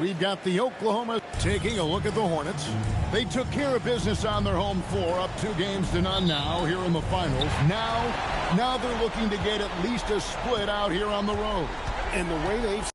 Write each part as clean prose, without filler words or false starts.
We've got the Oklahoma taking a look at the Hornets. They took care of business on their home floor, up 2-0 now here in the finals. Now they're looking to get at least a split out here on the road. And the way they've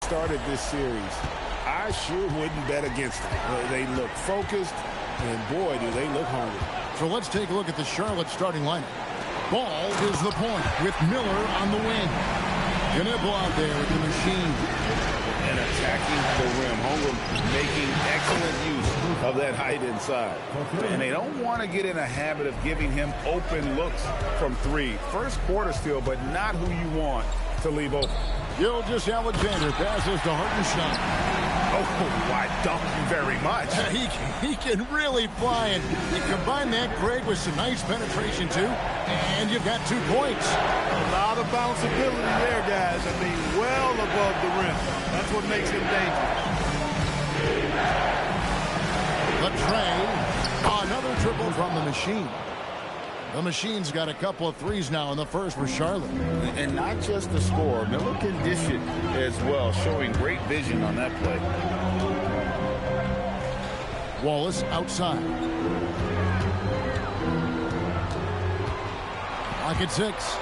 started this series, I sure wouldn't bet against them. They look focused, and boy, do they look hungry. So let's take a look at the Charlotte starting lineup. Ball is the point with Miller on the wing. Knipple out there with the machine. And attacking the rim. Holmgren making excellent use of that height inside. And they don't want to get in a habit of giving him open looks from three. First quarter still, but not who you want to leave open. Gilgeous-Alexander passes to Hartenstein. Oh, why, thank you very much. He can really fly, and you combine that, Greg, with some nice penetration, too, and you've got 2 points. A lot of bounceability there, guys. I mean, well above the rim. That's what makes him dangerous. The tray. Another triple from the machine. The machine's got a couple of threes now in the first for Charlotte. And not just the score. Miller can dish it as well, showing great vision on that play. Wallace outside. Lock at 6.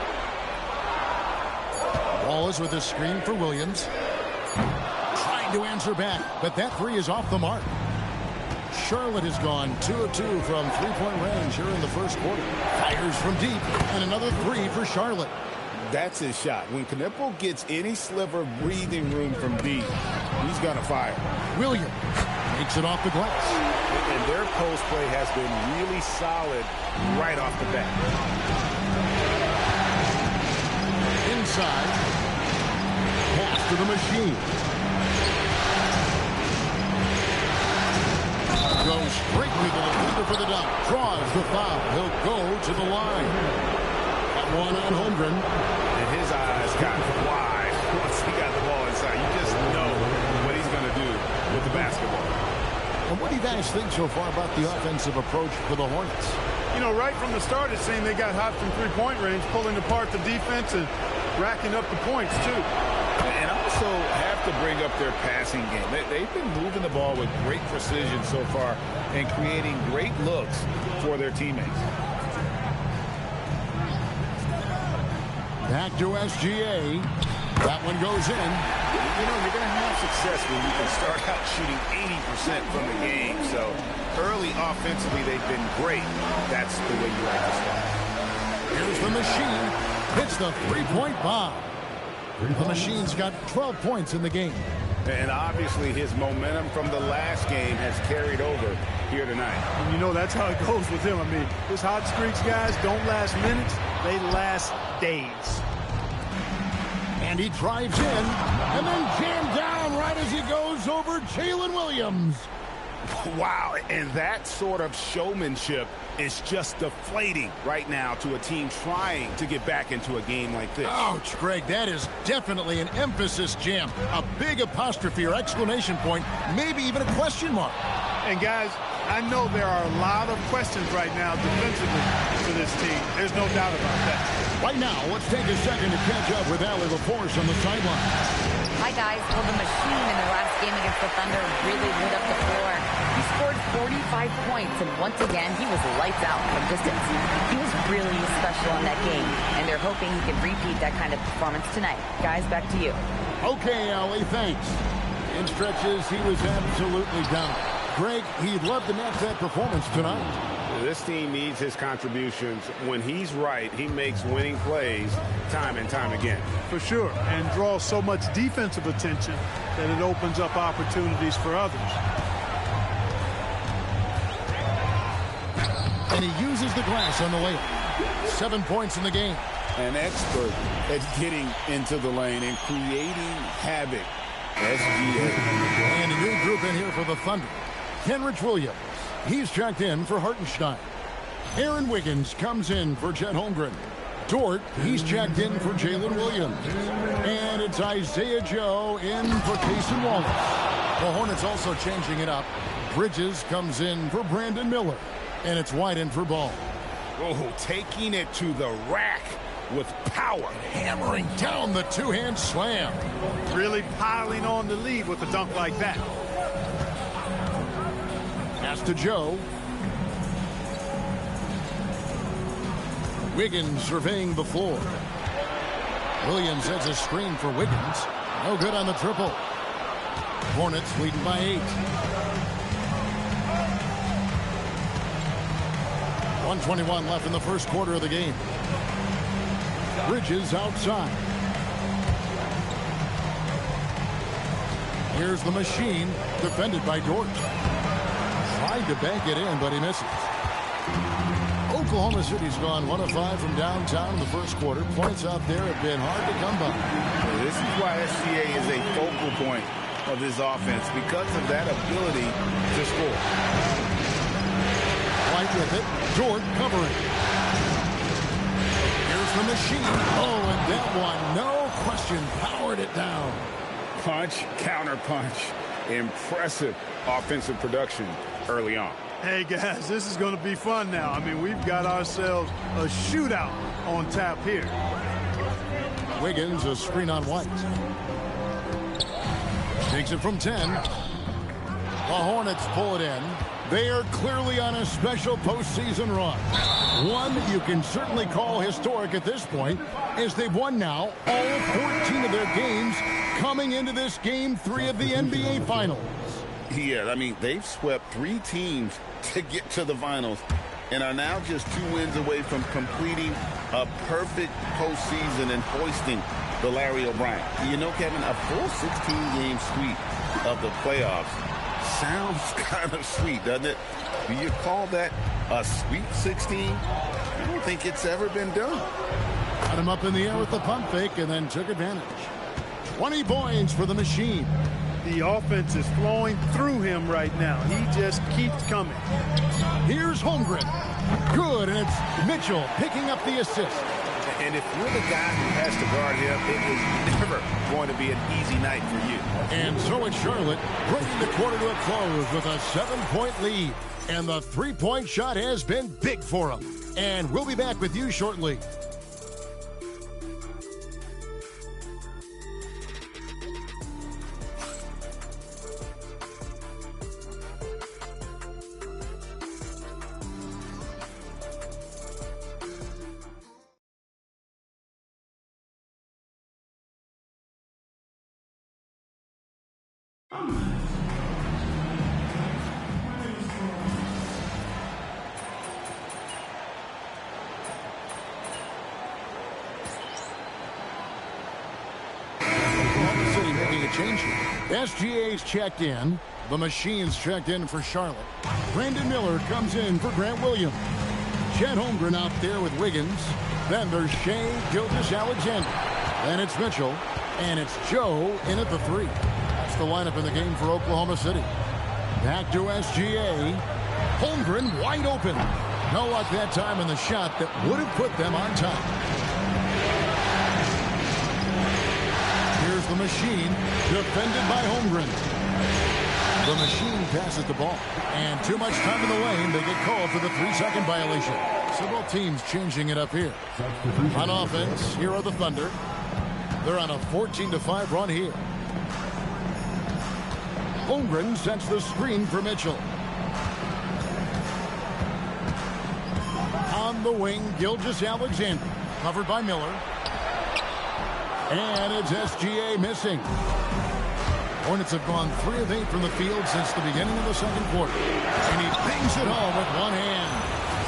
Wallace with a screen for Williams. Trying to answer back, but that 3 is off the mark. Charlotte has gone 2 of 2 from 3-point range here in the first quarter. Fires from deep, and another 3 for Charlotte. That's his shot. When Knipple gets any sliver of breathing room from deep, he's going to fire. Williams takes it off the glass. And their post play has been really solid right off the bat. Inside. Pass to the machine. Goes straight to the defender for the dunk. Draws the foul. He'll go to the line. That one on Holmgren. And his eyes got wide once he got the ball inside. You just know what he's going to do with the basketball. And what do you guys think so far about the offensive approach for the Hornets? You know, right from the start, it seemed they got hot from 3-point range, pulling apart the defense and racking up the points, too. And also have to bring up their passing game. They've been moving the ball with great precision so far and creating great looks for their teammates. Back to SGA. That one goes in. You know, you're going to have success when you can start out shooting 80% from the game. So early offensively, they've been great. That's the way you like to start. Here's the machine. Hits the 3-point bomb. The machine's got 12 points in the game. And obviously his momentum from the last game has carried over here tonight. And you know, that's how it goes with him. I mean, his hot streaks, guys, don't last minutes. They last days. And he drives in and then jammed down right as he goes over Jalen Williams. Wow, and that sort of showmanship is just deflating right now to a team trying to get back into a game like this. Ouch, Greg, that is definitely an emphasis jam. A big apostrophe or exclamation point, maybe even a question mark. And guys, I know there are a lot of questions right now defensively for this team. There's no doubt about that. Right now, let's take a second to catch up with Allie LaForce on the sideline. Hi, guys. Well, the machine in the last game against the Thunder really lit up the floor. He scored 45 points, and once again, he was lights out from distance. He was really special in that game, and they're hoping he can repeat that kind of performance tonight. Guys, back to you. Okay, Allie, thanks. In stretches, he was absolutely down. Greg, he'd love to match that performance tonight. This team needs his contributions. When he's right, he makes winning plays time and time again. For sure, and draws so much defensive attention that it opens up opportunities for others. And he uses the glass on the layup. 7 points in the game. An expert at getting into the lane and creating havoc. SGA. And a new group in here for the Thunder. Kenrich Williams. He's checked in for Hartenstein. Aaron Wiggins comes in for Chet Holmgren. Dort, he's checked in for Jalen Williams. And it's Isaiah Joe in for Cason Wallace. The Hornets also changing it up. Bridges comes in for Brandon Miller. And it's White in for Ball. Oh, taking it to the rack with power. Hammering down the two-hand slam. Really piling on the lead with a dunk like that. Pass to Joe. Wiggins surveying the floor. Williams has a screen for Wiggins. No good on the triple. Hornets leading by 8. 1:21 left in the first quarter of the game. Bridges outside. Here's the machine, defended by Dort. Tried to bank it in, but he misses. Oklahoma City's gone 1 of 5 from downtown in the first quarter. Points out there have been hard to come by. This is why SGA is a focal point of this offense, because of that ability to score. White with it. Dort covering. Here's the machine. Oh, and that one, no question, powered it down. Punch, counter punch. Impressive offensive production early on. Hey, guys, this is going to be fun now. I mean, we've got ourselves a shootout on tap here. Wiggins, a screen on White. Takes it from 10. The Hornets pull it in. They are clearly on a special postseason run. One you can certainly call historic at this point, as they've won now all 14 of their games coming into this Game 3 of the NBA Finals. Yeah, I mean, they've swept 3 teams to get to the finals and are now just 2 wins away from completing a perfect postseason and hoisting the Larry O'Brien. You know, Kevin, a full 16-game sweep of the playoffs sounds kind of sweet, doesn't it? Do you call that a Sweet 16? I don't think it's ever been done. Got him up in the air with the pump fake and then took advantage. 20 points for the machine. The offense is flowing through him right now. He just keeps coming. Here's Holmgren. Good, and it's Mitchell picking up the assist. And if you're the guy who has to guard him, it is never going to be an easy night for you. And so it's Charlotte bringing the quarter to a close with a 7-point lead. And the three-point shot has been big for him. And we'll be back with you shortly. SGA's checked in. The machine's checked in for Charlotte. Brandon Miller comes in for Grant Williams. Chet Holmgren out there with Wiggins. Then there's Shea Gilgeous-Alexander. Then it's Mitchell. And it's Joe in at the 3. That's the lineup in the game for Oklahoma City. Back to SGA. Holmgren wide open. No luck that time in the shot that would have put them on top. Here's the machine, defended by Holmgren. The machine passes the ball, and too much time in the lane. They get called for the 3-second violation. So both teams changing it up here. On offense, here are the Thunder. They're on a 14-5 run here. Holmgren sets the screen for Mitchell. On the wing, Gilgeous-Alexander, covered by Miller. And it's SGA missing. Hornets have gone 3 of 8 from the field since the beginning of the second quarter. And he bangs it home with one hand.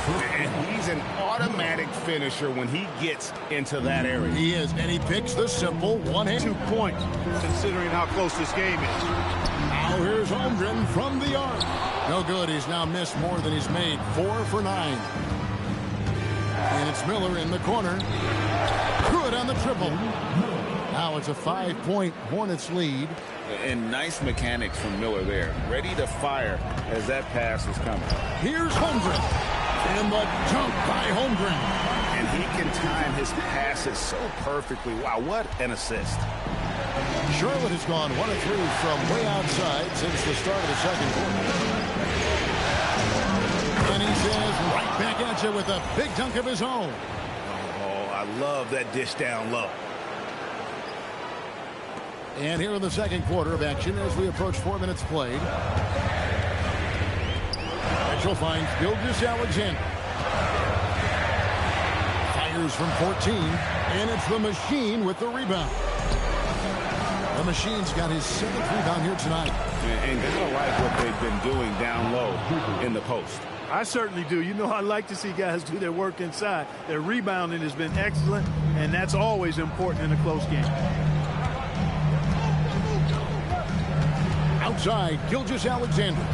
And he's an automatic finisher when he gets into that area. He is, and he picks the simple one-hand. 2 points, considering how close this game is. Now here's Holmgren from the arc. No good. He's now missed more than he's made. 4 for 9. And it's Miller in the corner. Good on the triple. Now it's a 5-point Hornets lead. And nice mechanics from Miller there. Ready to fire as that pass is coming. Here's Holmgren. And the dunk by Holmgren. And he can time his passes so perfectly. Wow, what an assist. Charlotte has gone 1 of 3 from way outside since the start of the second quarter. And he says right back at you with a big dunk of his own. Oh, I love that dish down low. And here in the second quarter of action as we approach 4 minutes played. Mitchell finds Gilgeous-Alexander. Fires from 14. And it's the Machine with the rebound. The Machine's got his 7th rebound here tonight. And they're going to like what they've been doing down low in the post. I certainly do. You know, I like to see guys do their work inside. Their rebounding has been excellent, and that's always important in a close game. Outside, Gilgeous-Alexander.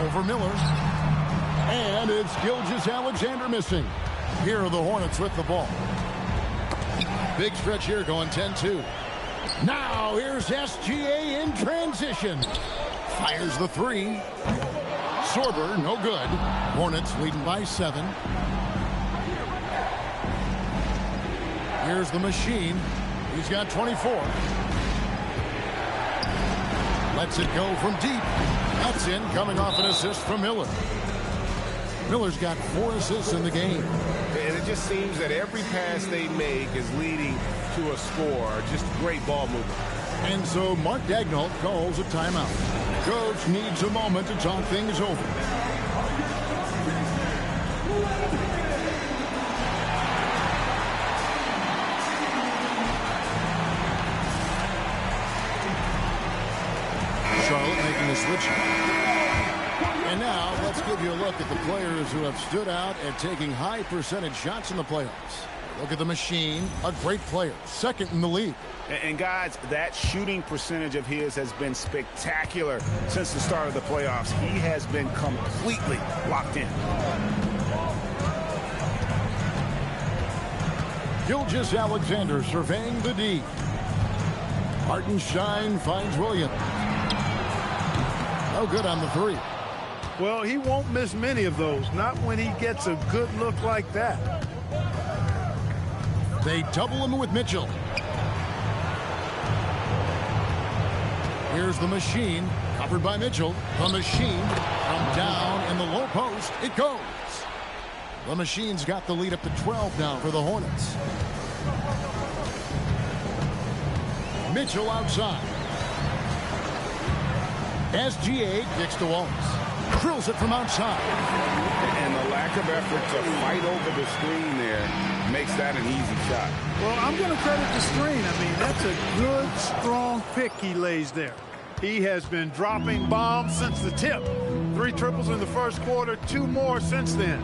Over Miller. And it's Gilgeous-Alexander missing. Here are the Hornets with the ball. Big stretch here going 10-2. Now here's SGA in transition. Fires the 3. Sorber, no good. Hornets leading by 7. Here's the Machine. He's got 24. Lets it go from deep. That's in, coming off an assist from Miller. Miller's got 4 assists in the game. And it just seems that every pass they make is leading to a score. Just great ball movement. And so Mark Daigneault calls a timeout. Coach needs a moment to talk things over. Charlotte making a switch. And now let's give you a look at the players who have stood out at taking high percentage shots in the playoffs. Look at the Machine, a great player, 2nd in the league. And guys, that shooting percentage of his has been spectacular since the start of the playoffs. He has been completely locked in. Gilgeous-Alexander surveying the D. Hartenstein finds Williams. No good on the 3. Well, he won't miss many of those, not when he gets a good look like that. They double him with Mitchell. Here's the Machine, covered by Mitchell. The Machine from down in the low post. It goes. The Machine's got the lead up to 12 now for the Hornets. Mitchell outside. SGA kicks to Wallace. Drills it from outside. And the lack of effort to fight over the screen there makes that an easy shot. Well, I'm going to credit the screen. I mean, that's a good, strong pick he lays there. He has been dropping bombs since the tip. 3 triples in the first quarter, 2 more since then.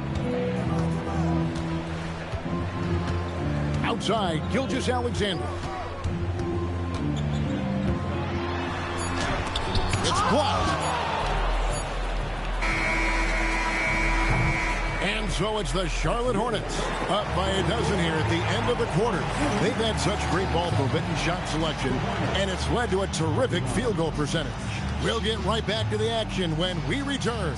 Outside, Gilgeous-Alexander. It's blocked. And so it's the Charlotte Hornets up by a dozen here at the end of the quarter. They've had such great ball movement and shot selection, and it's led to a terrific field goal percentage. We'll get right back to the action when we return.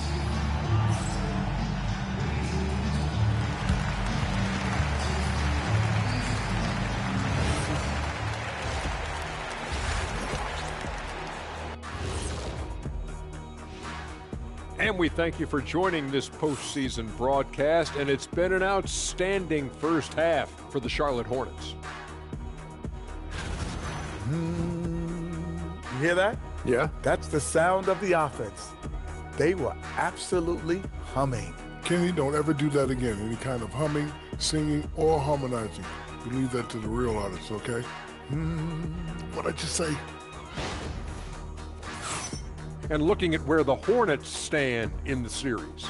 And we thank you for joining this postseason broadcast, and it's been an outstanding first half for the Charlotte Hornets. You hear that? Yeah. That's the sound of the offense. They were absolutely humming. Kenny, don't ever do that again. Any kind of humming, singing, or harmonizing. You leave that to the real artists, okay? What'd I just say? And looking at where the Hornets stand in the series.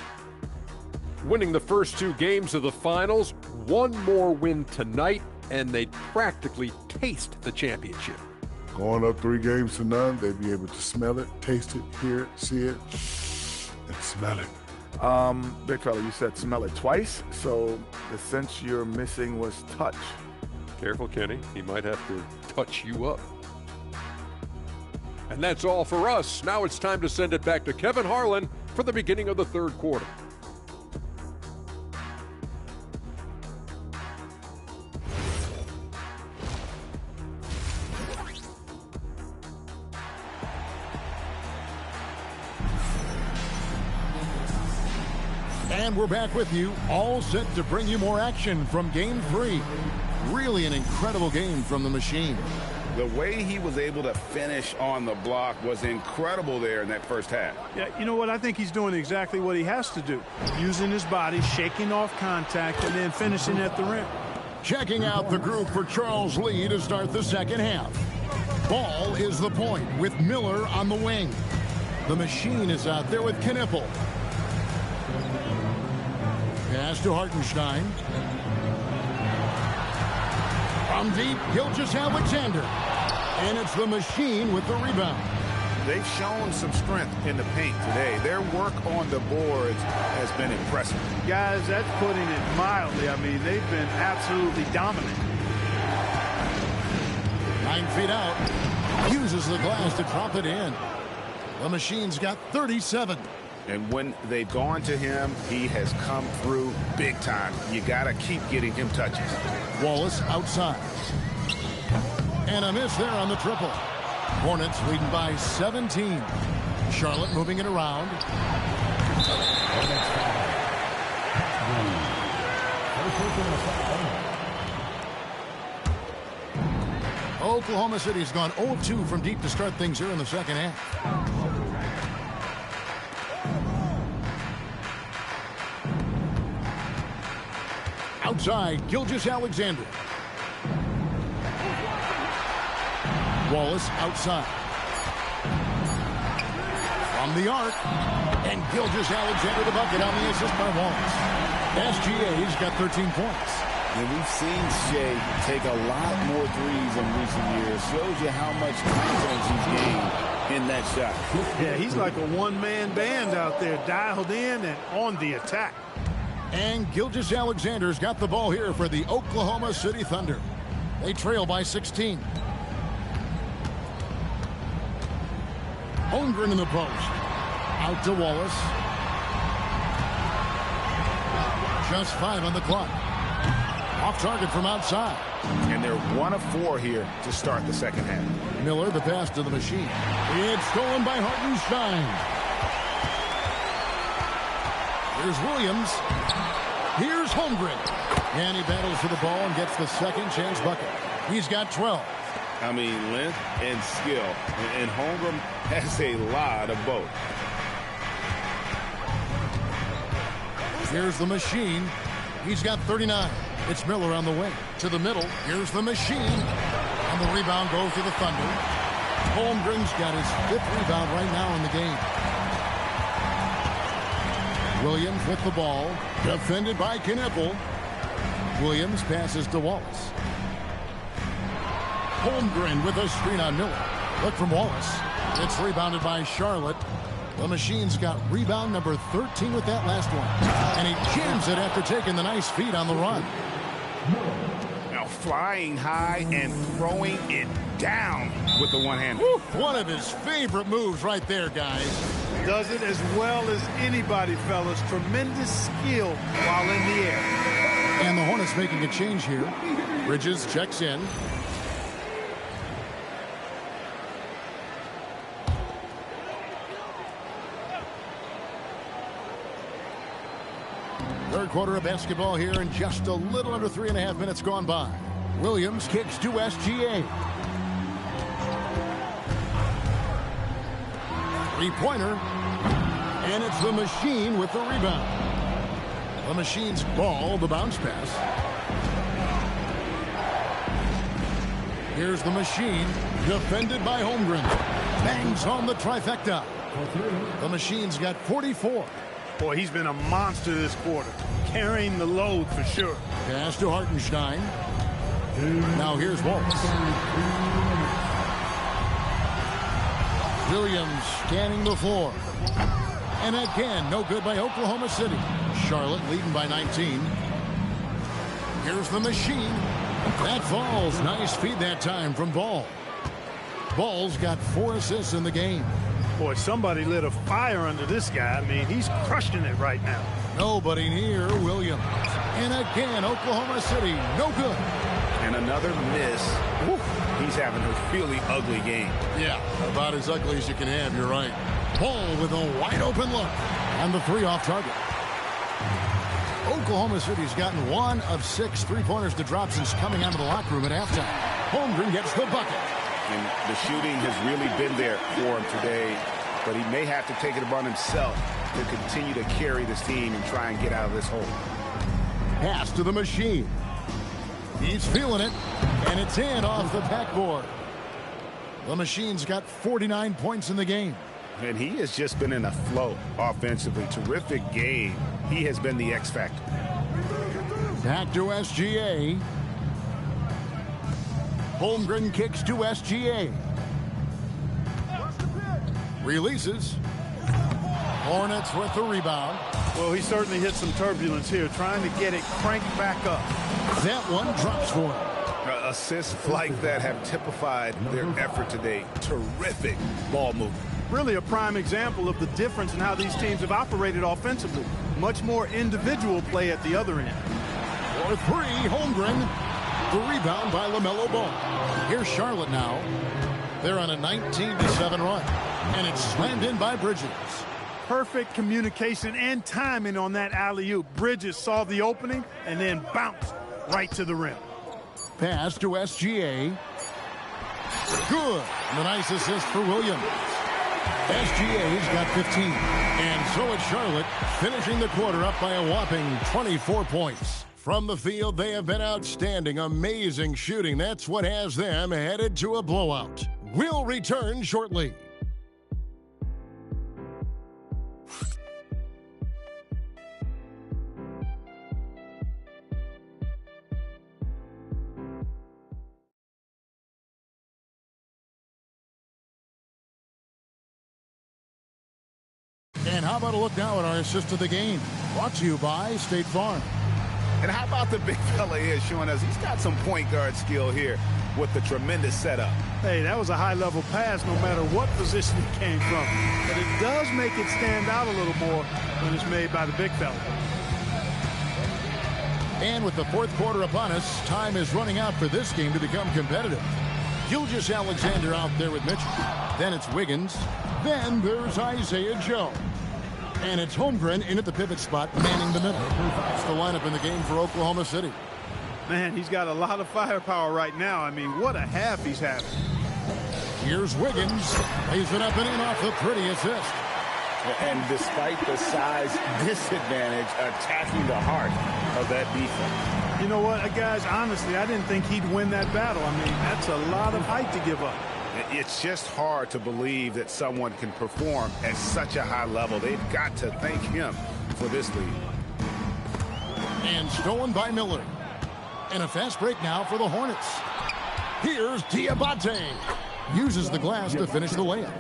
winning the first 2 games of the finals. One more win tonight, and they'd practically taste the championship. Going up 3 games to none, they'd be able to smell it, taste it, hear it, see it, and smell it. Big fella, you said smell it twice, so the sense you're missing was touch. Careful, Kenny. He might have to touch you up. And that's all for us. Now it's time to send it back to Kevin Harlan for the beginning of the 3rd quarter. And we're back with you, all set to bring you more action from Game 3. Really an incredible game from the Machine. The way he was able to finish on the block was incredible there in that first half. Yeah, you know what? I think he's doing exactly what he has to do. Using his body, shaking off contact, and then finishing at the rim. Checking out the group for Charles Lee to start the 2nd half. Ball is the point with Miller on the wing. The Machine is out there with Knipple. Pass to Hartenstein. From deep, Gilgeous-Alexander. And it's the Machine with the rebound. They've shown some strength in the paint today. Their work on the boards has been impressive. Guys, that's putting it mildly. I mean, they've been absolutely dominant. 9 feet out. Uses the glass to drop it in. The Machine's got 37. And when they've gone to him, he has come through big time. You got to keep getting him touches. Wallace outside. And a miss there on the triple. Hornets leading by 17. Charlotte moving it around. Oklahoma City's gone 0-2 from deep to start things here in the 2nd half. Outside, Gilgeous-Alexander. Wallace outside. From the arc. And Gilgeous-Alexander the bucket on the assist by Wallace. SGA's got 13 points. And we've seen Shea take a lot more threes in recent years. Shows you how much confidence he's gained in that shot. Yeah, he's like a one-man band out there, dialed in and on the attack. And Gilgeous-Alexander's got the ball here for the Oklahoma City Thunder. They trail by 16. Holmgren in the post. Out to Wallace. Just 5 on the clock. Off target from outside. And they're 1 of 4 here to start the 2nd half. Miller, the pass to the Machine. It's stolen by Hartenstein. Here's Williams. Here's Holmgren. And he battles for the ball and gets the 2nd chance bucket. He's got 12. I mean, length and skill. And Holmgren has a lot of both. Here's the Machine. He's got 39. It's Miller on the wing. To the middle. Here's the Machine. And the rebound goes to the Thunder. Holmgren's got his 5th rebound right now in the game. Williams with the ball. Defended by Knipple. Williams passes to Wallace. Holmgren with a screen on Miller. Look from Wallace. It's rebounded by Charlotte. The Machine's got rebound number 13 with that last one. And he jams it after taking the nice feed on the run. Now flying high and throwing it down with the one-hander. One of his favorite moves right there, guys. Does it as well as anybody, fellas. Tremendous skill while in the air. And the Hornets making a change here. Bridges checks in. Third quarter of basketball here, and just a little under 3.5 minutes gone by. Williams kicks to SGA. Three-pointer. And it's the Machine with the rebound. The Machine's ball, the bounce pass. Here's the Machine, defended by Holmgren. Bangs home the trifecta. The Machine's got 44. Boy, he's been a monster this quarter, carrying the load for sure. Pass to Hartenstein. Now here's Waltz. Williams scanning the floor. And again, no good by Oklahoma City. Charlotte leading by 19. Here's the machine. That falls. Nice feed that time from Ball. Ball's got 4 assists in the game. Boy, somebody lit a fire under this guy. I mean, he's crushing it right now. Nobody near Williams. And again, Oklahoma City, no good. And another miss. Woo. He's having a really ugly game. Yeah, about as ugly as you can have, you're right. Ball with a wide open look. And the 3 off target. Oklahoma City's gotten 1 of 6 3-pointers to drop since coming out of the locker room at halftime. Holmgren gets the bucket. And the shooting has really been there for him today, but he may have to take it upon himself to continue to carry this team and try and get out of this hole. Pass to the machine. He's feeling it, and it's in off the backboard. The machine's got 49 points in the game. And he has just been in a flow offensively. Terrific game. He has been the X factor. Back to SGA. Holmgren kicks to SGA. Releases. Hornets with the rebound. Well, he certainly hit some turbulence here, trying to get it cranked back up. That one drops for him. Assists like that have typified their effort today. Terrific ball movement. Really a prime example of the difference in how these teams have operated offensively. Much more individual play at the other end. For 3, Holmgren. The rebound by LaMelo Ball. Here's Charlotte now. They're on a 19-7 run. And it's slammed in by Bridges. Perfect communication and timing on that alley-oop. Bridges saw the opening and then bounced right to the rim. Pass to SGA. Good. And a nice assist for Williams. SGA's got 15. And so it's Charlotte finishing the quarter up by a whopping 24 points. From the field, they have been outstanding. Amazing shooting. That's what has them headed to a blowout. We'll return shortly. And how about a look now at our assist of the game? Brought to you by State Farm. And how about the big fella here showing us he's got some point guard skill here with the tremendous setup. Hey, that was a high-level pass no matter what position it came from. But it does make it stand out a little more when it's made by the big fella. And with the fourth quarter upon us, time is running out for this game to become competitive. Gilgeous-Alexander out there with Mitchell. Then it's Wiggins. Then there's Isaiah Joe. And it's Holmgren in at the pivot spot, manning the middle. That's the lineup in the game for Oklahoma City. Man, he's got a lot of firepower right now. I mean, what a half he's having. Here's Wiggins. Lays it up and in off the pretty assist. And despite the size disadvantage, attacking the heart of that defense. You know what, guys, honestly, I didn't think he'd win that battle. I mean, that's a lot of height to give up. It's just hard to believe that someone can perform at such a high level. They've got to thank him for this lead. And stolen by Miller. And a fast break now for the Hornets. Here's Diabate. Uses the glass to finish the layup.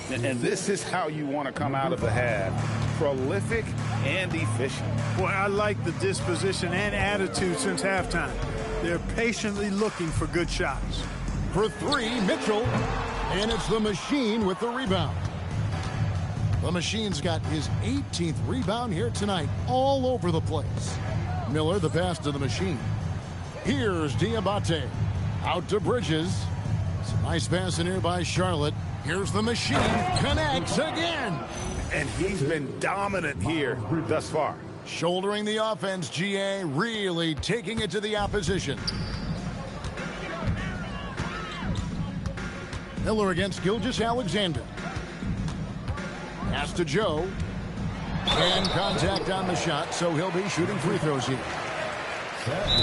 And this is how you want to come out of the half. Prolific and efficient. Boy, I like the disposition and attitude since halftime. They're patiently looking for good shots. For 3, Mitchell. And it's the Machine with the rebound. The Machine's got his 18th rebound here tonight, all over the place. Miller, the pass to the Machine. Here's Diabate. Out to Bridges. Some nice pass in here by Charlotte. Here's the Machine. Connects again. And he's been dominant here thus far. Shouldering the offense, GA, really taking it to the opposition. Miller against Gilgeous-Alexander. Pass to Joe. And contact on the shot, so he'll be shooting free throws here.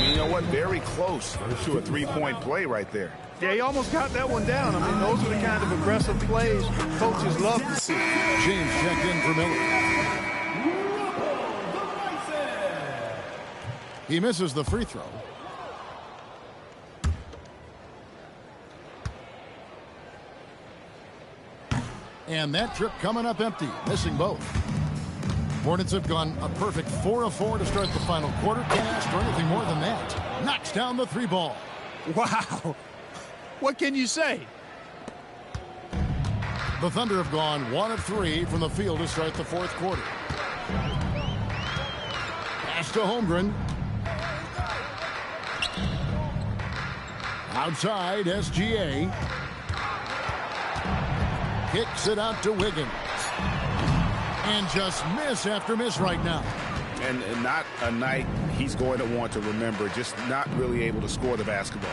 You know what? Very close to a three-point play right there. Yeah, he almost got that one down. I mean, those are the kind of aggressive plays coaches love to see. James checked in for Miller. He misses the free throw. And that trip coming up empty, missing both. Hornets have gone a perfect 4 of 4 to start the final quarter. Can't ask for anything more than that. Knocks down the 3 ball. Wow. What can you say? The Thunder have gone 1 of 3 from the field to start the fourth quarter. Pass to Holmgren. Outside, SGA. Kicks it out to Wiggins. And just miss after miss right now. And not a night he's going to want to remember, just not really able to score the basketball.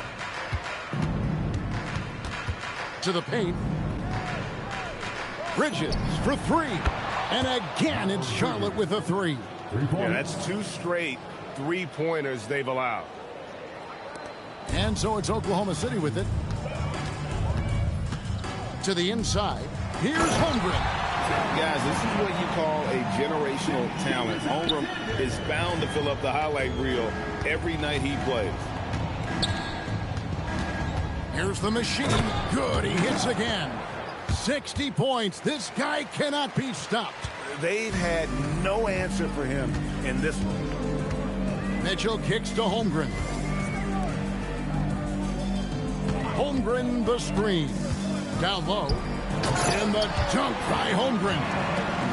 To the paint. Bridges for 3. And again, it's Charlotte with a 3. Yeah, that's 2 straight 3-pointers they've allowed. And so it's Oklahoma City with it. To the inside. Here's Holmgren. Guys, this is what you call a generational talent. Holmgren is bound to fill up the highlight reel every night he plays. Here's the machine. Good, he hits again. 60 points. This guy cannot be stopped. They've had no answer for him in this one. Mitchell kicks to Holmgren. Holmgren the screen. Down low. And the dunk by Holmgren.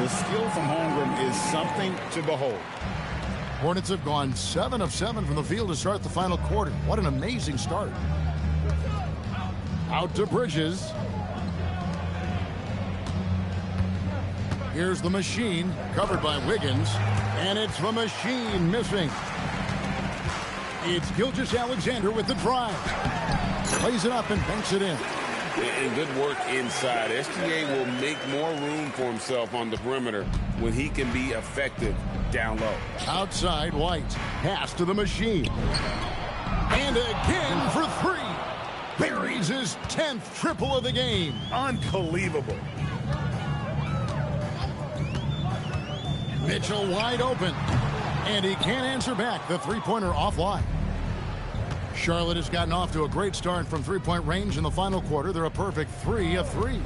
The skill from Holmgren is something to behold. Hornets have gone 7 of 7 from the field to start the final quarter. What an amazing start. Out to Bridges. Here's the machine, covered by Wiggins. And it's the machine missing. It's Gilgeous-Alexander with the drive. Plays it up and banks it in. And good work inside. SGA will make more room for himself on the perimeter when he can be effective down low. Outside, White. Pass to the machine. And again for 3. Buries his 10th triple of the game. Unbelievable. Mitchell wide open. And he can't answer back. The three-pointer offline. Charlotte has gotten off to a great start from three-point range in the final quarter. They're a perfect 3 of 3.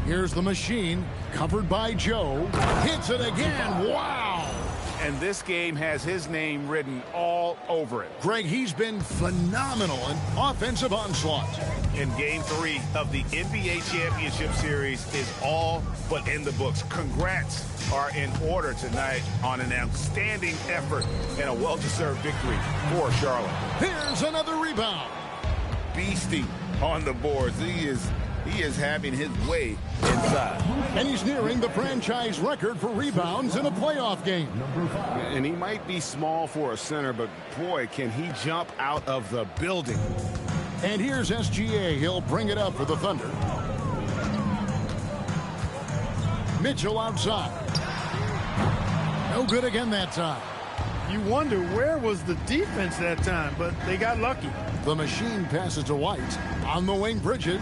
Here's the machine, covered by Joe. Hits it again. Wow! And this game has his name written all over it. Greg, he's been phenomenal in offensive onslaught. In Game 3 of the NBA Championship Series is all but in the books. Congrats are in order tonight on an outstanding effort and a well-deserved victory for Charlotte. Here's another rebound. Beastie on the boards. He is having his way inside. And he's nearing the franchise record for rebounds in a playoff game. And he might be small for a center, but boy, can he jump out of the building. And here's SGA. He'll bring it up for the Thunder. Mitchell outside. No good again that time. You wonder where was the defense that time, but they got lucky. The machine passes to White. On the wing, Bridges.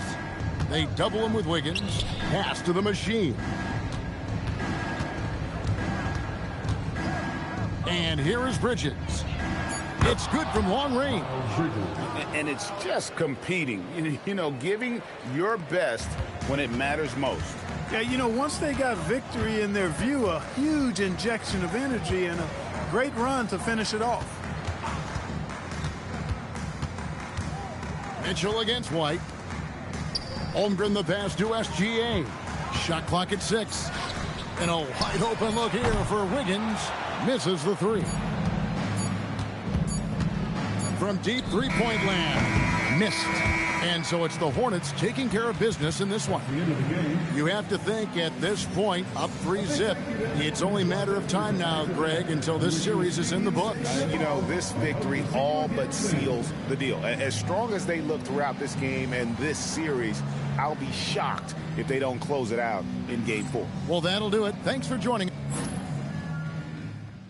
They double him with Wiggins. Pass to the machine. And here is Bridges. It's good from long range. And it's just competing, you know, giving your best when it matters most. Yeah, you know, once they got victory in their view, a huge injection of energy and a great run to finish it off. Mitchell against White. Holmgren the pass to SGA. Shot clock at 6. And a wide open look here for Wiggins. Misses the 3. From deep three-point land. Missed. And so it's the Hornets taking care of business in this one. You have to think at this point, up 3-zip. It's only a matter of time now, Greg, until this series is in the books. You know, this victory all but seals the deal. As strong as they look throughout this game and this series, I'll be shocked if they don't close it out in Game 4. Well, that'll do it. Thanks for joining.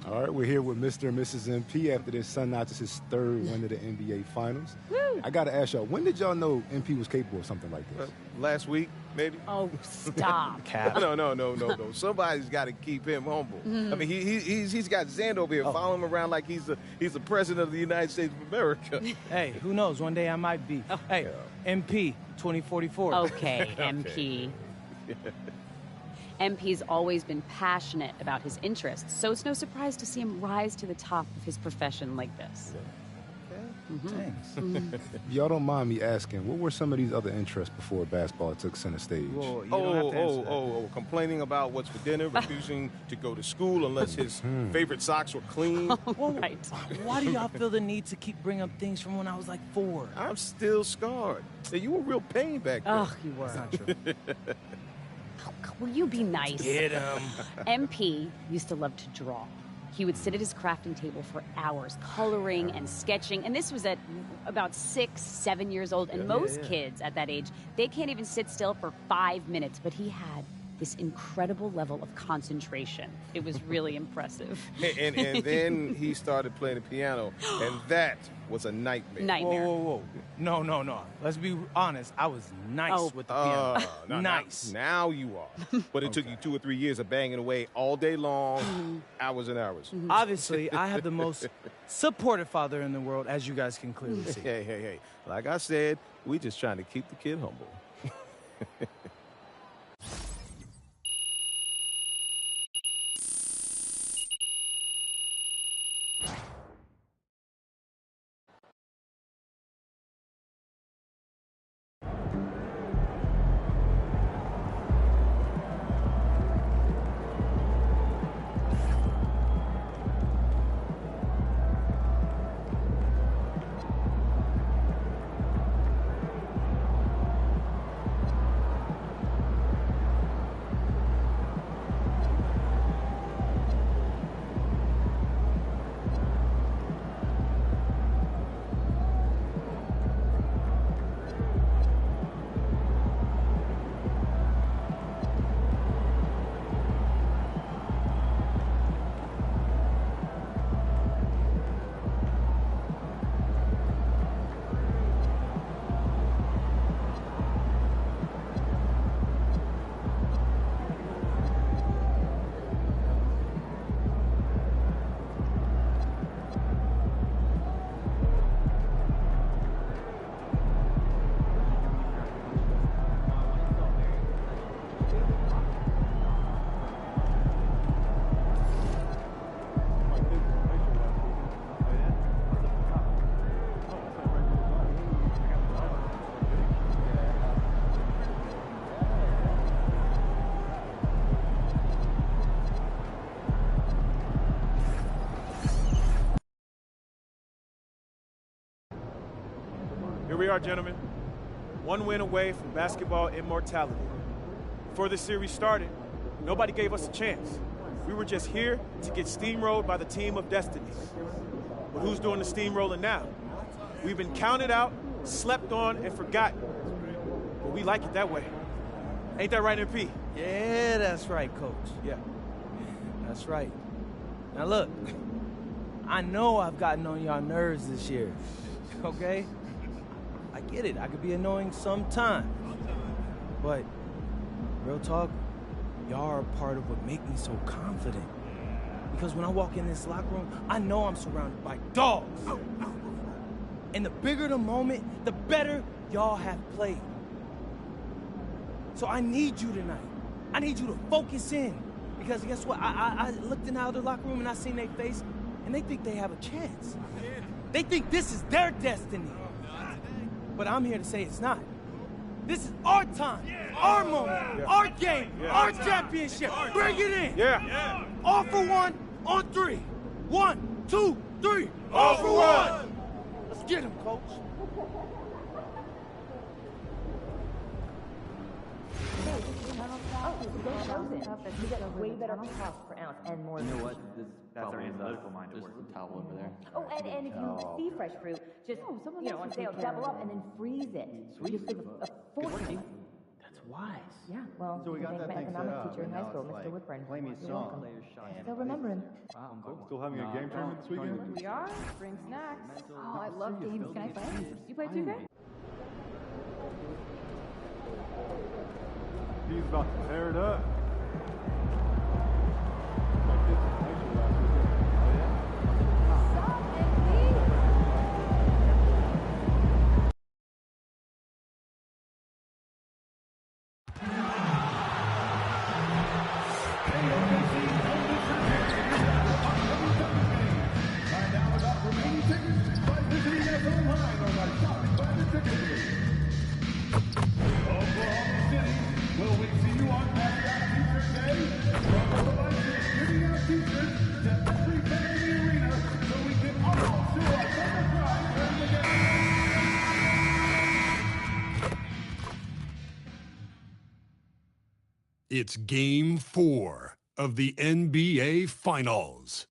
All right. right, we're here with Mr. and Mrs. MP after their son notches his third win of the NBA Finals. Woo. I got to ask y'all, when did y'all know MP was capable of something like this? Last week, maybe. Oh, stop. No. Somebody's got to keep him humble. I mean, he's got Xander over here following him around like he's the president of the United States of America. Hey, who knows? One day I might be. Oh. Hey, MP 2044. Okay, MP. MP's always been passionate about his interests, so it's no surprise to see him rise to the top of his profession like this. Thanks. Y'all don't mind me asking, what were some of these other interests before basketball took center stage? Whoa, you don't have to answer that. Complaining about what's for dinner, refusing to go to school unless his favorite socks were clean. Right. Why do y'all feel the need to keep bringing up things from when I was like 4? I'm still scarred. Hey, you were real pain back then. Oh, you were. That's not true. Will you be nice? Get him. MP used to love to draw. He would sit at his crafting table for hours, coloring and sketching, and this was at about 6, 7 years old, and most kids at that age, they can't even sit still for 5 minutes, but he had this incredible level of concentration. It was really impressive. And then he started playing the piano, and that was a nightmare. Whoa. No. Let's be honest. I was nice with the piano. Nice. Now you are. But it took you 2 or 3 years of banging away all day long, hours and hours. Obviously, I have the most supportive father in the world, as you guys can clearly see. Hey. Like I said, we just trying to keep the kid humble. Here we are, gentlemen. One win away from basketball immortality. Before this series started, nobody gave us a chance. We were just here to get steamrolled by the team of destiny. But who's doing the steamrolling now? We've been counted out, slept on, and forgotten. But we like it that way. Ain't that right, MP? Yeah, that's right, Coach. Yeah. That's right. Now look, I know I've gotten on y'all nerves this year, okay? I get it, I could be annoying sometimes. But, real talk, y'all are a part of what make me so confident. Because when I walk in this locker room, I know I'm surrounded by dogs. And the bigger the moment, the better y'all have played. So I need you tonight. I need you to focus in. Because guess what? I looked in the other locker room and I seen their face, and they think they have a chance. They think this is their destiny. But I'm here to say it's not. This is our time, our moment, our game, our championship. Bring it in. Yeah. All for one on 3. 1, 2, 3. All for one. Let's get him, Coach. You get way better cost per ounce and more. You know what? This probably is medical mind to work. There's a towel over there. Oh, and if you see fresh fruit, just on sale, double up and then freeze it. Sweet. Just give a fortune. That's Twice? Yeah, well, So we got that my thing set economics up, teacher in and high now school, it's Mr. like, Woodburn. play me a You're song. welcome. I still remember him. Wow, cool. Still having a game tournament this weekend? We are? Bring snacks. Oh, I love games. Can I play? You play 2K? He's about to tear it up. It's Game 4 of the NBA Finals.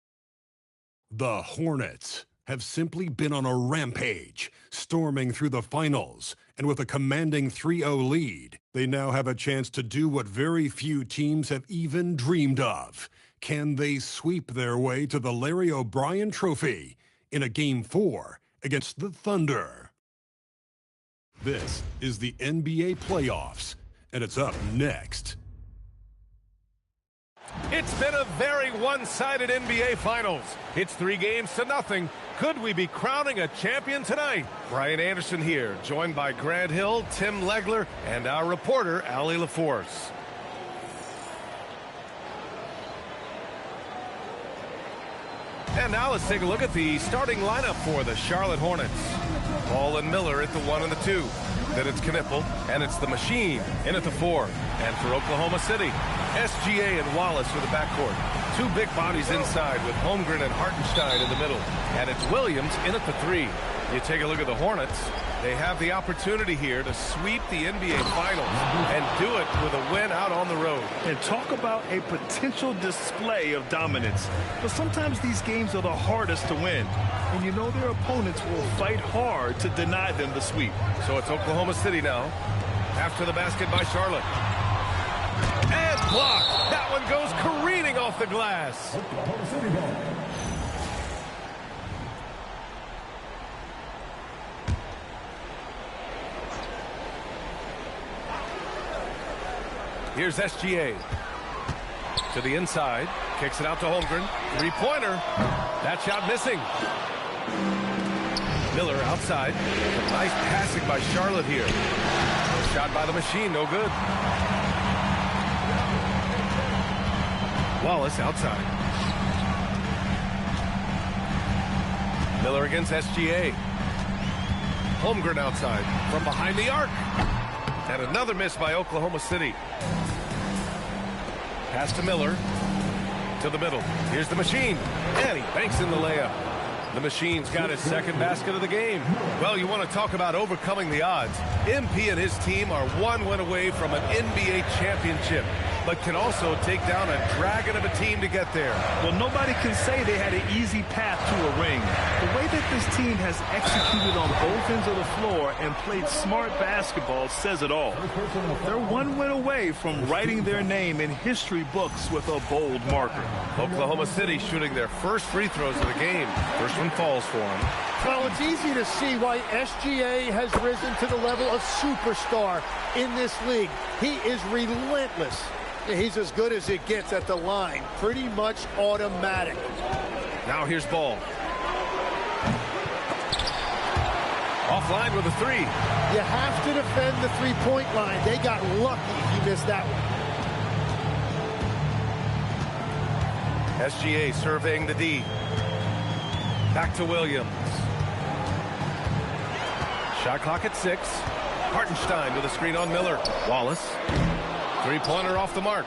The Hornets have simply been on a rampage, storming through the finals, and with a commanding 3-0 lead, they now have a chance to do what very few teams have even dreamed of. Can they sweep their way to the Larry O'Brien Trophy in a Game 4 against the Thunder? This is the NBA playoffs, and it's up next. It's been a very one-sided NBA Finals. It's 3-0. Could we be crowning a champion tonight? Brian Anderson here, joined by Grant Hill, Tim Legler, and our reporter, Allie LaForce. And now let's take a look at the starting lineup for the Charlotte Hornets. Ball and Miller at the 1 and the 2. Then it's Knipple, and it's the Machine in at the 4. And for Oklahoma City, SGA and Wallace for the backcourt. Two big bodies inside with Holmgren and Hartenstein in the middle. And it's Williams in at the 3. You take a look at the Hornets. They have the opportunity here to sweep the NBA Finals and do it with a win out on the road. And talk about a potential display of dominance. But sometimes these games are the hardest to win. And you know their opponents will fight hard to deny them the sweep. So it's Oklahoma City now. After the basket by Charlotte. And blocked. That one goes careening off the glass. Oklahoma City ball. Here's SGA. To the inside. Kicks it out to Holmgren. Three-pointer. That shot missing. Miller outside. Nice passing by Charlotte here. Shot by the Machine, no good. Wallace outside. Miller against SGA. Holmgren outside from behind the arc. And another miss by Oklahoma City. Pass to Miller. To the middle. Here's the Machine. And he banks in the layup. The Machine's got his second basket of the game. Well, you want to talk about overcoming the odds. MP and his team are one win away from an NBA championship, but can also take down a dragon of a team to get there. Well, nobody can say they had an easy path to a ring. The way that this team has executed on both ends of the floor and played smart basketball says it all. They're one win away from writing their name in history books with a bold marker. Oklahoma City shooting their first free throws of the game. First one falls for them. Well, it's easy to see why SGA has risen to the level of superstar in this league. He is relentless. He's as good as it gets at the line. Pretty much automatic. Now here's Ball. Offline with a 3. You have to defend the three-point line. They got lucky he missed that one. SGA surveying the D. Back to Williams. Shot clock at 6. Hartenstein with a screen on Miller. Wallace. Three-pointer off the mark.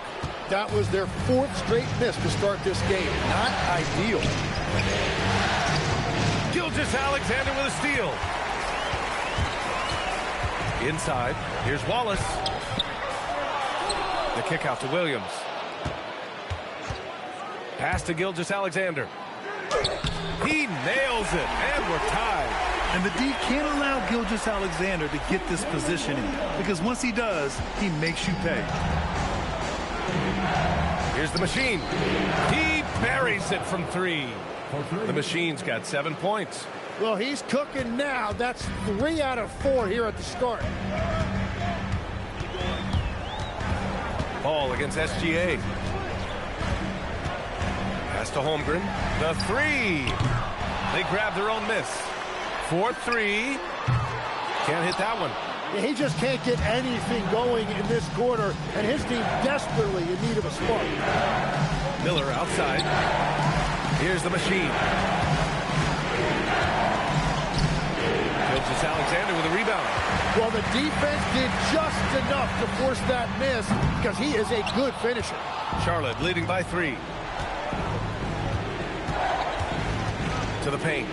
That was their 4th straight miss to start this game. Not ideal. Gilgeous-Alexander with a steal. Inside. Here's Wallace. The kick out to Williams. Pass to Gilgeous-Alexander. He nails it, and we're tied. And the D can't allow Gilgeous-Alexander to get this positioning, because once he does, he makes you pay. Here's the machine. He buries it from 3. The machine's got 7 points. Well, he's cooking now. That's 3 out of 4 here at the start. Ball against SGA. Pass to Holmgren. The 3. They grab their own miss. 4-3. Can't hit that one. Yeah, he just can't get anything going in this quarter, and his team desperately in need of a spark. Miller outside. Here's the machine. Gilgeous-Alexander with a rebound. Well, the defense did just enough to force that miss because he is a good finisher. Charlotte leading by 3. To the paint.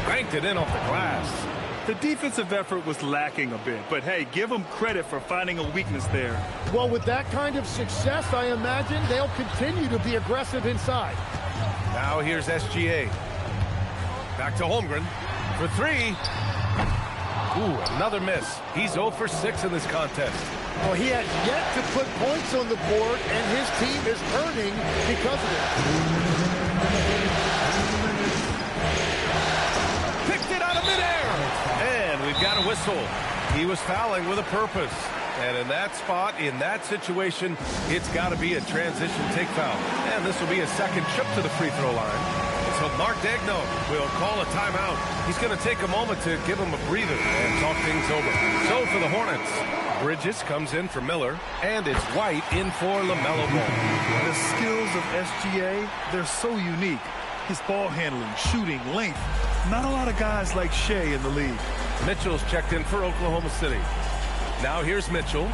Banked it in off the glass. The defensive effort was lacking a bit, but hey, give them credit for finding a weakness there. Well, with that kind of success, I imagine they'll continue to be aggressive inside. Now here's SGA. Back to Holmgren for 3. Ooh, another miss. He's 0 for 6 in this contest. Well, he has yet to put points on the board, and his team is hurting because of it. Picked it out of midair. And we've got a whistle. He was fouling with a purpose. And in that spot, in that situation, it's got to be a transition take foul. And this will be a second trip to the free throw line. So Mark Daigneault will call a timeout. He's going to take a moment to give him a breather and talk things over. So for the Hornets, Bridges comes in for Miller, and it's White in for LaMelo Ball. The skills of SGA, they're so unique. His ball handling, shooting, length. Not a lot of guys like Shea in the league. Mitchell's checked in for Oklahoma City. Now here's Mitchell.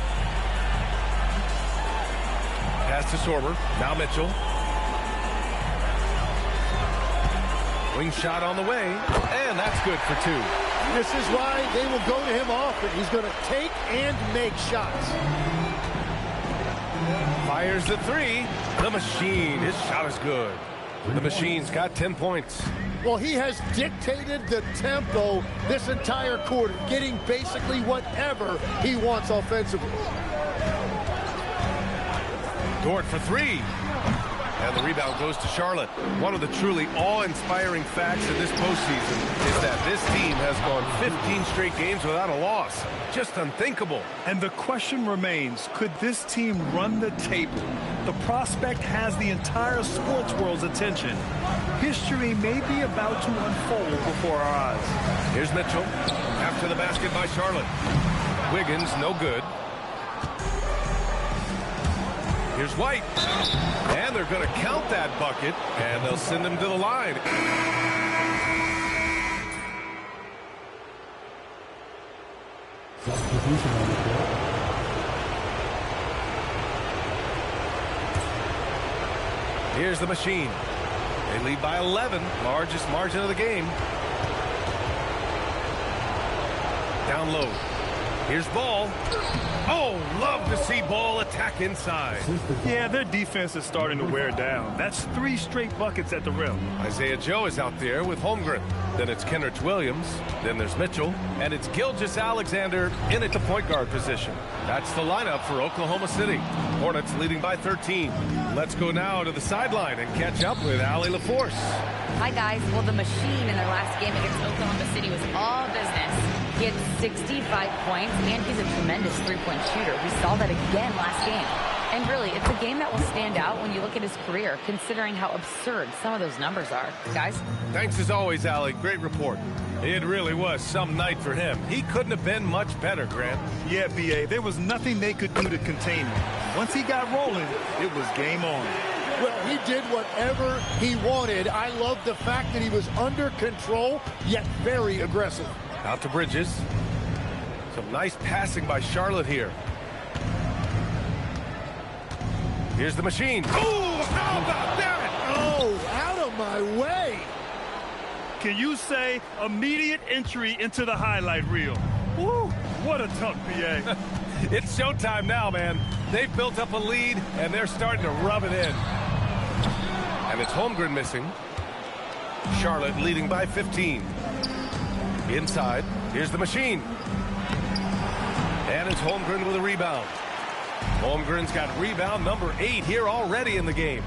Pass to Sorber. Now Mitchell. Wing shot on the way, and that's good for 2. This is why they will go to him often. He's going to take and make shots. Fires the 3. The machine. His shot is good. The machine's got 10 points. Well, he has dictated the tempo this entire quarter, getting basically whatever he wants offensively. Dort for 3. And the rebound goes to Charlotte. One of the truly awe-inspiring facts in this postseason is that this team has gone 15 straight games without a loss. Just unthinkable. And the question remains, could this team run the table? The prospect has the entire sports world's attention. History may be about to unfold before our eyes. Here's Mitchell. After the basket by Charlotte. Wiggins, no good. Here's White. And they're going to count that bucket, and they'll send him to the line. Here's the machine. They lead by 11, largest margin of the game. Down low. Here's Ball. Oh, love to see Ball attack inside. Yeah, their defense is starting to wear down. That's 3 straight buckets at the rim. Isaiah Joe is out there with Holmgren. Then it's Kenrich Williams. Then there's Mitchell. And it's Gilgeous-Alexander in at the point guard position. That's the lineup for Oklahoma City. Hornets leading by 13. Let's go now to the sideline and catch up with Allie LaForce. Hi, guys. Well, the machine in their last game against Oklahoma City was all business. He had 65 points, and he's a tremendous three-point shooter. We saw that again last game. And really, it's a game that will stand out when you look at his career, considering how absurd some of those numbers are. Guys? Thanks as always, Allie. Great report. It really was some night for him. He couldn't have been much better, Grant. Yeah, B.A., there was nothing they could do to contain him. Once he got rolling, it was game on. Well, he did whatever he wanted. I love the fact that he was under control, yet very aggressive. Out to Bridges. Some nice passing by Charlotte here. Here's the machine. Oh, how about that? Oh, out of my way. Can you say immediate entry into the highlight reel? Woo, what a dunk, B.A. It's showtime now, man. They've built up a lead, and they're starting to rub it in. And it's Holmgren missing. Charlotte leading by 15. Inside, here's the machine. And it's Holmgren with a rebound. Holmgren's got rebound number 8 here already in the game.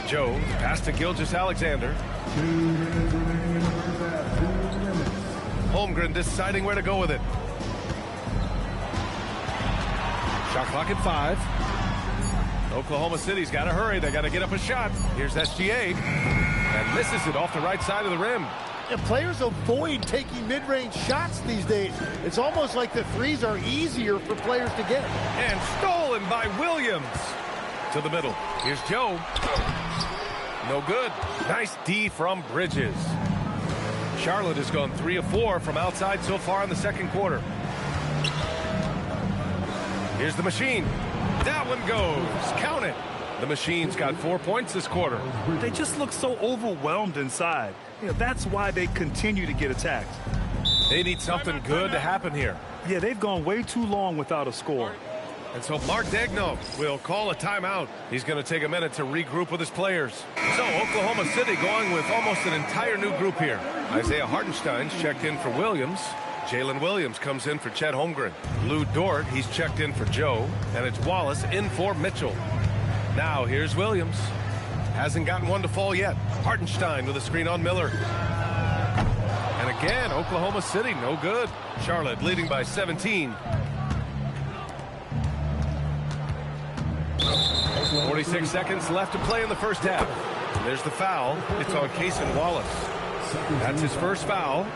Joe pass to Gilgeous-Alexander. Holmgren deciding where to go with it. Shot clock at 5. Oklahoma City's got to hurry. They got to get up a shot. Here's SGA. And misses it off the right side of the rim. And players avoid taking mid-range shots these days. It's almost like the threes are easier for players to get. And stolen by Williams. To the middle. Here's Joe. No good. Nice D from Bridges. Charlotte has gone 3 of 4 from outside so far in the second quarter. Here's the machine. That one goes. Count it. The Machine's got 4 points this quarter. They just look so overwhelmed inside. You know, that's why they continue to get attacked. They need something good to happen here. Yeah, they've gone way too long without a score. And so Mark Daigneault will call a timeout. He's going to take a minute to regroup with his players. So Oklahoma City going with almost an entire new group here. Isaiah Hartenstein's checked in for Williams. Jalen Williams comes in for Chet Holmgren. Lou Dort, he's checked in for Joe. And it's Wallace in for Mitchell. Now here's Williams. Hasn't gotten one to fall yet. Hartenstein with a screen on Miller. And again, Oklahoma City, no good. Charlotte leading by 17. 46 seconds left to play in the first half. There's the foul. It's on Cason Wallace. That's his first foul.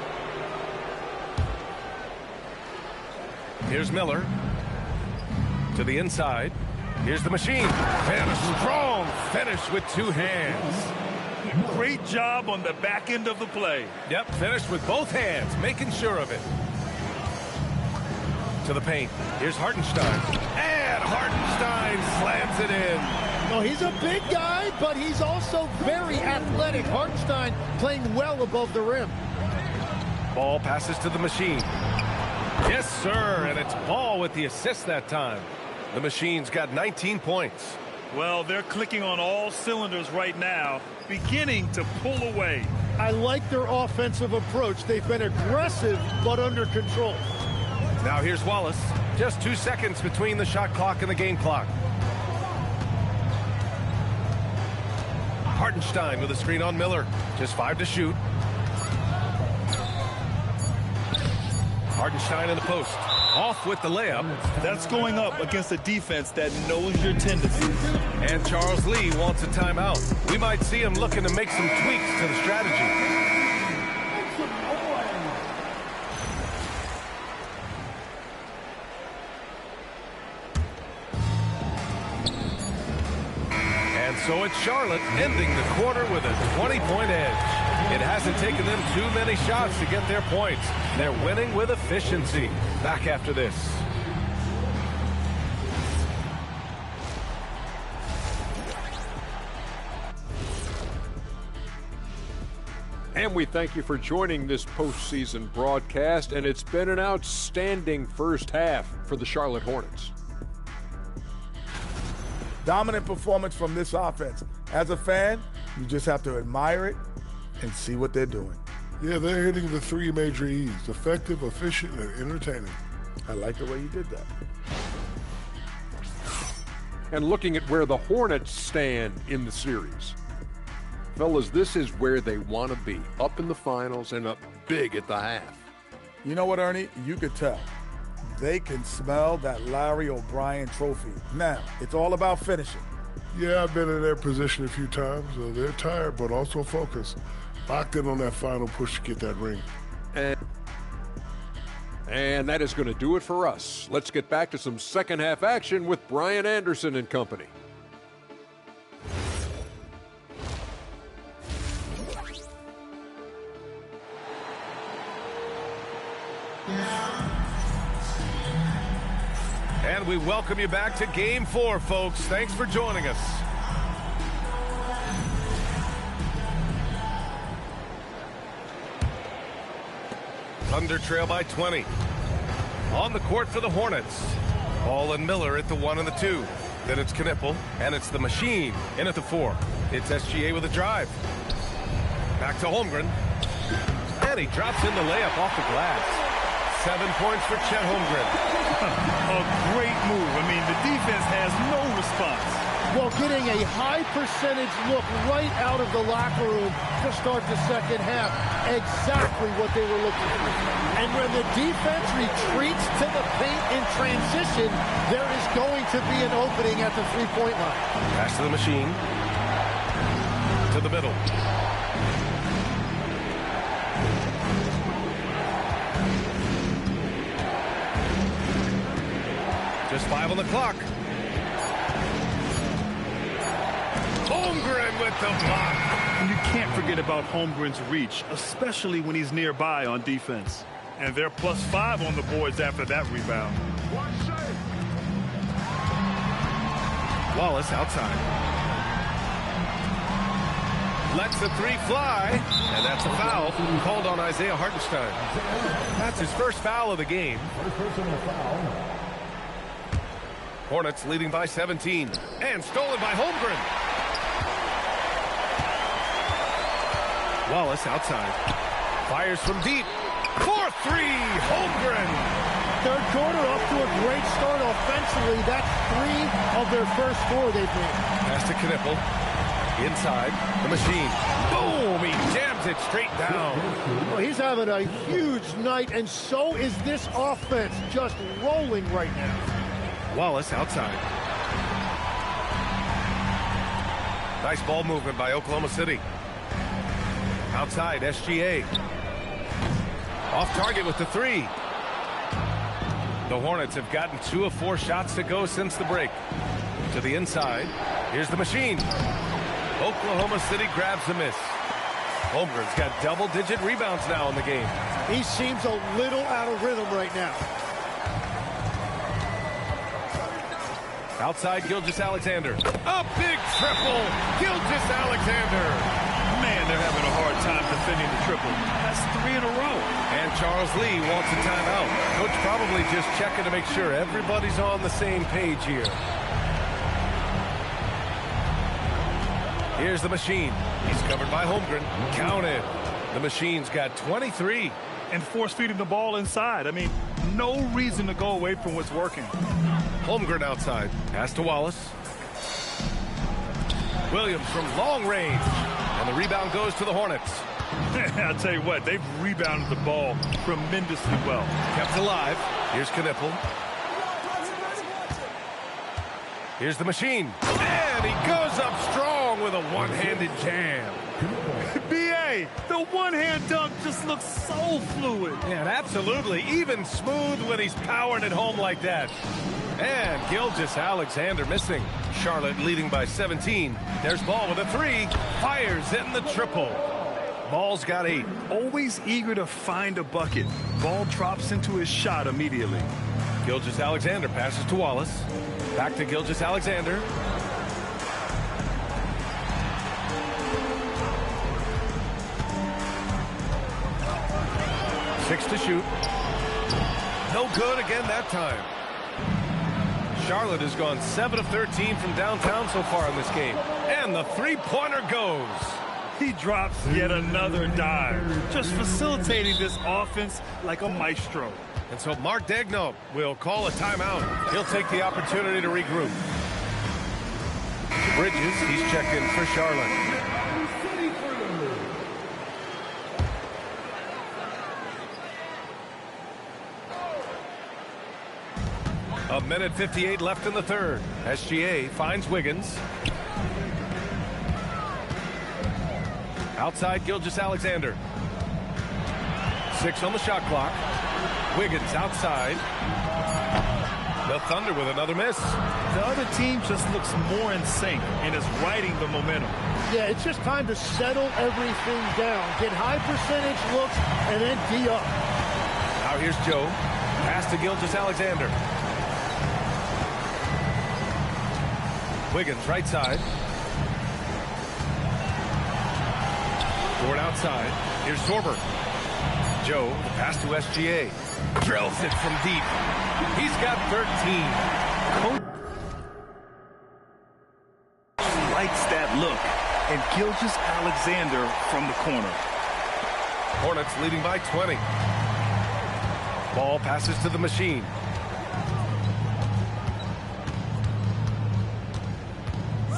Here's Miller. To the inside. Here's the machine. And a strong finish with 2 hands. Great job on the back end of the play. Yep, finished with both hands, making sure of it. To the paint. Here's Hartenstein. And Hartenstein slams it in. Well, he's a big guy, but he's also very athletic. Hartenstein playing well above the rim. Ball passes to the machine. Yes, sir, and it's Ball with the assist that time. The Machine's got 19 points. Well, they're clicking on all cylinders right now, beginning to pull away. I like their offensive approach. They've been aggressive, but under control. Now here's Wallace. Just 2 seconds between the shot clock and the game clock. Hartenstein with a screen on Miller. Just 5 to shoot. Hartenstein in the post. Off with the layup. That's going up against a defense that knows your tendencies. And Charles Lee wants a timeout. We might see him looking to make some tweaks to the strategy. And so it's Charlotte ending the quarter with a 20-point edge. It hasn't taken them too many shots to get their points. They're winning with efficiency. Back after this. And we thank you for joining this postseason broadcast, and it's been an outstanding first half for the Charlotte Hornets. Dominant performance from this offense. As a fan, you just have to admire it and see what they're doing. Yeah, they're hitting the 3 major E's: effective, efficient, and entertaining. I like the way you did that. And looking at where the Hornets stand in the series. Fellas, this is where they want to be, up in the finals and up big at the half. You know what, Ernie? You could tell. They can smell that Larry O'Brien trophy. Now, it's all about finishing. Yeah, I've been in their position a few times. They're tired, but also focused. Locked in on that final push to get that ring. And that is going to do it for us. Let's get back to some second half action with Brian Anderson and company. And we welcome you back to Game 4, folks. Thanks for joining us. Thunder trail by 20. On the court for the Hornets. Ball and Miller at the 1 and the 2. Then it's Knipple, and it's the Machine in at the 4. It's SGA with a drive. Back to Holmgren. And he drops in the layup off the glass. 7 points for Chet Holmgren. A great move. I mean, the defense has no response. Well, getting a high percentage look right out of the locker room to start the second half. Exactly what they were looking for. And when the defense retreats to the paint in transition, there is going to be an opening at the three-point line. Pass to the machine. To the middle. Just 5 on the clock. Holmgren with the block. You can't forget about Holmgren's reach, especially when he's nearby on defense. And they're +5 on the boards after that rebound. Wallace outside. Lets the three fly, and that's a foul called on Isaiah Hartenstein. That's his first foul of the game. Hornets leading by 17, and stolen by Holmgren. Wallace outside. Fires from deep. 4-3, Holmgren. Third quarter off to a great start offensively. That's 3 of their first 4 they've made. Pass to Knippel. Inside, the machine. Boom! He jams it straight down. Well, he's having a huge night, and so is this offense, just rolling right now. Wallace outside. Nice ball movement by Oklahoma City. Outside, SGA. Off target with the 3. The Hornets have gotten 2 of 4 shots to go since the break. To the inside. Here's the machine. Oklahoma City grabs the miss. Holmgren's got double-digit rebounds now in the game. He seems a little out of rhythm right now. Outside, Gilgeous-Alexander. A big triple. Gilgeous-Alexander. Man, they're having a hard time defending the triple. That's 3 in a row. And Charles Lee wants a timeout. Coach probably just checking to make sure everybody's on the same page here. Here's the machine. He's covered by Holmgren. Counted. The machine's got 23. And force feeding the ball inside. I mean, no reason to go away from what's working. Holmgren outside. Pass to Wallace. Williams from long range. And the rebound goes to the Hornets. I'll tell you what, they've rebounded the ball tremendously well. Kept alive. Here's Knippel. Here's the machine. And he goes up strong with a one-handed jam. B.A., the one-hand dunk just looks so fluid. Yeah, absolutely. Even smooth when he's powering it home like that. And Gilgeous-Alexander missing. Charlotte leading by 17. There's Ball with a 3. Fires in the triple. Ball's got 8. Always eager to find a bucket. Ball drops into his shot immediately. Gilgeous-Alexander passes to Wallace. Back to Gilgeous-Alexander. Six to shoot. No good again that time. Charlotte has gone 7 of 13 from downtown so far in this game. And the three-pointer goes. He drops yet another dive, just facilitating this offense like a maestro. And so Mark Daigneault will call a timeout. He'll take the opportunity to regroup. Bridges, he's checked in for Charlotte. A minute 58 left in the third. SGA finds Wiggins. Outside, Gilgeous-Alexander. 6 on the shot clock. Wiggins outside. The Thunder with another miss. The other team just looks more in sync and is riding the momentum. Yeah, it's just time to settle everything down. Get high percentage looks and then D up. Now here's Joe. Pass to Gilgeous-Alexander. Wiggins right side. Ford outside. Here's Sorber. Joe, the pass to SGA. Drills it from deep. He's got 13. Coach likes that look. And Gilgeous-Alexander from the corner. Hornets leading by 20. Ball passes to the machine.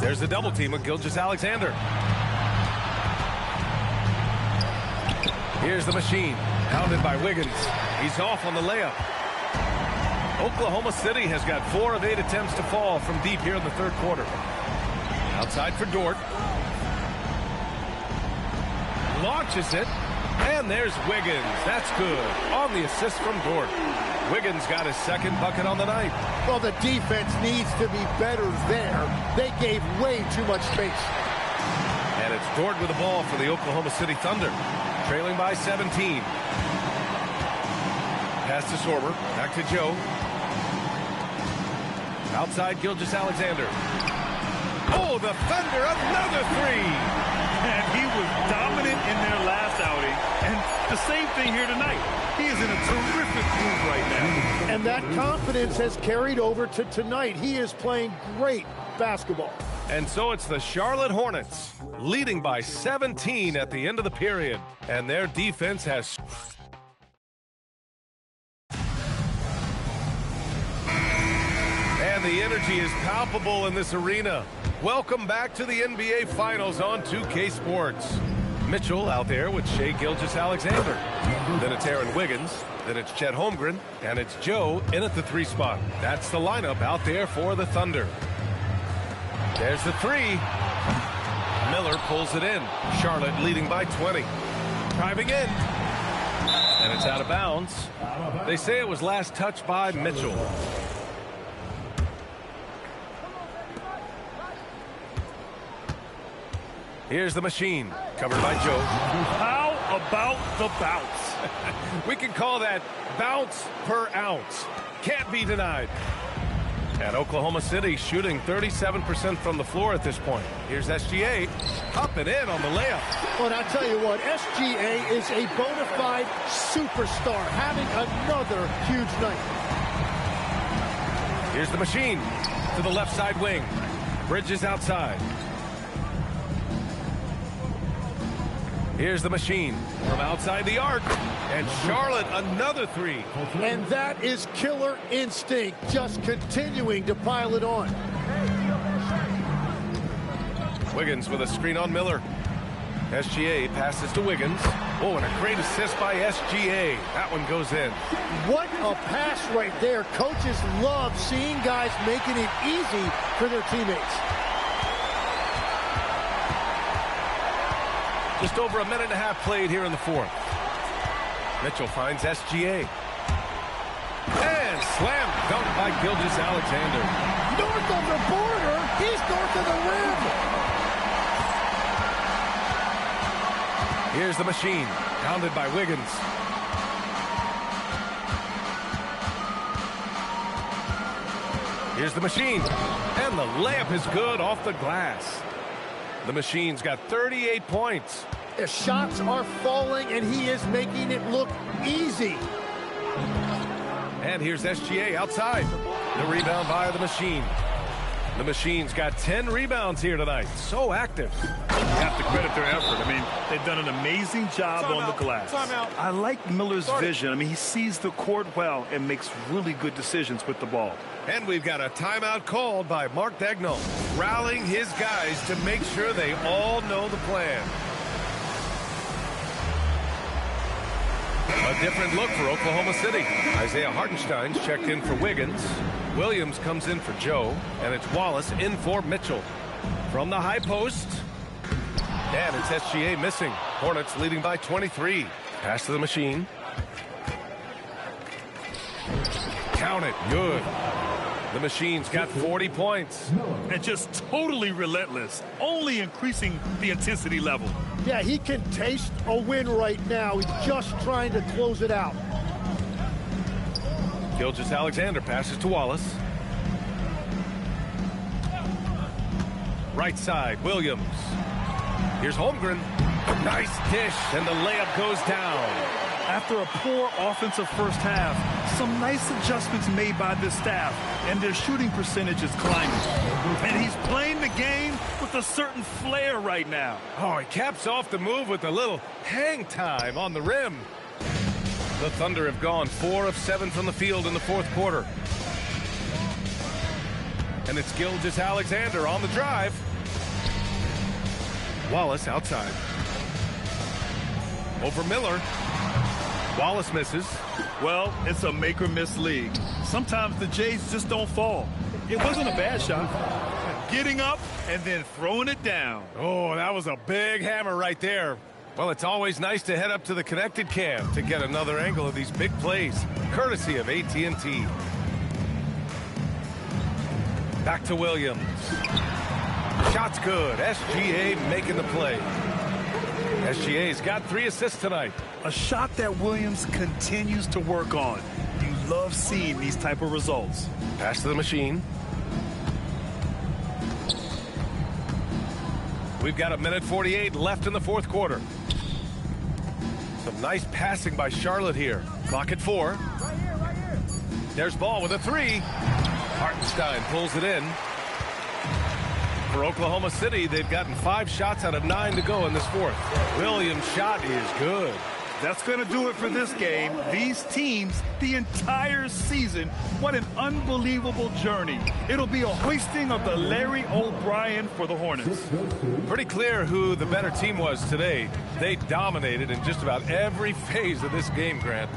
There's a double team of Gilgeous-Alexander. Here's the machine, pounded by Wiggins. He's off on the layup. Oklahoma City has got 4 of 8 attempts to fall from deep here in the third quarter. Outside for Dort. Launches it, and there's Wiggins. That's good. On the assist from Dort. Wiggins got his second bucket on the night. Well, the defense needs to be better there. They gave way too much space. And it's Dort with the ball for the Oklahoma City Thunder. Trailing by 17. Pass to Sorber. Back to Joe. Outside Gilgeous-Alexander. Oh, the Thunder, another three. And he was dominant in their last outing. And the same thing here tonight. He is in a terrific mood right now. And that confidence has carried over to tonight. He is playing great basketball. And so it's the Charlotte Hornets leading by 17 at the end of the period. And their defense has... And the energy is palpable in this arena. Welcome back to the NBA Finals on 2K Sports. Mitchell out there with Shai Gilgeous-Alexander. Then it's Aaron Wiggins. Then it's Chet Holmgren. And it's Joe in at the 3 spot. That's the lineup out there for the Thunder. There's the 3. Miller pulls it in. Charlotte leading by 20. Driving in. And it's out of bounds. They say it was last touched by Mitchell. Here's the machine, covered by Joe. How about the bounce? We can call that bounce per ounce. Can't be denied. And Oklahoma City shooting 37% from the floor at this point. Here's SGA, up and in on the layup. Well, and I tell you what, SGA is a bona fide superstar, having another huge night. Here's the machine to the left side wing. Bridges outside. Here's the machine from outside the arc. And Charlotte, another 3. And that is killer instinct, just continuing to pile it on. Wiggins with a screen on Miller. SGA passes to Wiggins. Oh, and a great assist by SGA. That one goes in. What a pass right there. Coaches love seeing guys making it easy for their teammates. Just over a minute and a half played here in the fourth. Mitchell finds SGA. And slam dunk by Gilgeous-Alexander. North of the border, he's north of the rim. Here's the machine, pounded by Wiggins. Here's the machine, and the layup is good off the glass. The machine's got 38 points. The shots are falling, and he is making it look easy. And here's SGA outside. The rebound by the machine. The machine's got 10 rebounds here tonight. So active. You have to credit their effort. I mean, they've done an amazing job on the glass. I like Miller's vision. I mean, he sees the court well and makes really good decisions with the ball. And we've got a timeout called by Mark Daigneault, rallying his guys to make sure they all know the plan. A different look for Oklahoma City. Isaiah Hartenstein's checked in for Wiggins. Williams comes in for Joe, and it's Wallace in for Mitchell. From the high post, and it's SGA missing. Hornets leading by 23. Pass to the machine. Count it. Good. The machine's got 40 points. And just totally relentless, only increasing the intensity level. Yeah, he can taste a win right now. He's just trying to close it out. Gilgeous-Alexander passes to Wallace. Right side, Williams. Here's Holmgren. Nice dish, and the layup goes down. After a poor offensive first half, some nice adjustments made by this staff, and their shooting percentage is climbing. And he's playing the game with a certain flair right now. Oh, he caps off the move with a little hang time on the rim. The Thunder have gone 4 of 7 from the field in the fourth quarter. And it's Gilgeous-Alexander on the drive. Wallace outside. Over Miller. Wallace misses. Well, it's a make-or-miss league. Sometimes the Jays just don't fall. It wasn't a bad shot. Getting up and then throwing it down. Oh, that was a big hammer right there. Well, it's always nice to head up to the connected cam to get another angle of these big plays, courtesy of AT&T. Back to Williams. Shot's good. SGA making the play. SGA's got 3 assists tonight. A shot that Williams continues to work on. You love seeing these type of results. Pass to the machine. We've got 1:48 left in the fourth quarter. Some nice passing by Charlotte here. Clock at 4. Right here. There's Ball with a 3. Hartenstein pulls it in. For Oklahoma City, they've gotten 5 shots out of 9 to go in this fourth. Williams' shot is good. That's going to do it for this game. These teams, the entire season, what an unbelievable journey. It'll be a hoisting of the Larry O'Brien for the Hornets. Pretty clear who the better team was today. They dominated in just about every phase of this game, Grant.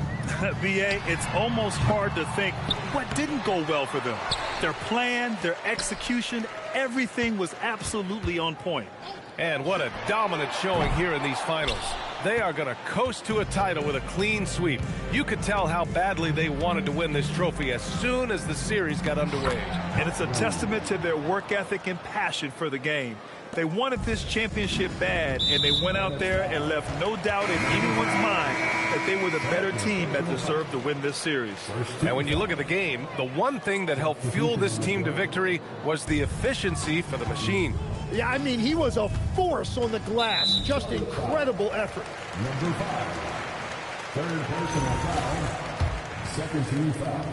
B.A., it's almost hard to think what didn't go well for them. Their plan, their execution, everything was absolutely on point. And what a dominant showing here in these finals. They are going to coast to a title with a clean sweep. You could tell how badly they wanted to win this trophy as soon as the series got underway. And it's a testament to their work ethic and passion for the game. They wanted this championship bad, and they went out there and left no doubt in anyone's mind that they were the better team that deserved to win this series. And when you look at the game, the one thing that helped fuel this team to victory was the efficiency for the machine. Yeah, I mean, he was a force on the glass. Just incredible effort. Number 5, third personal foul, second team foul.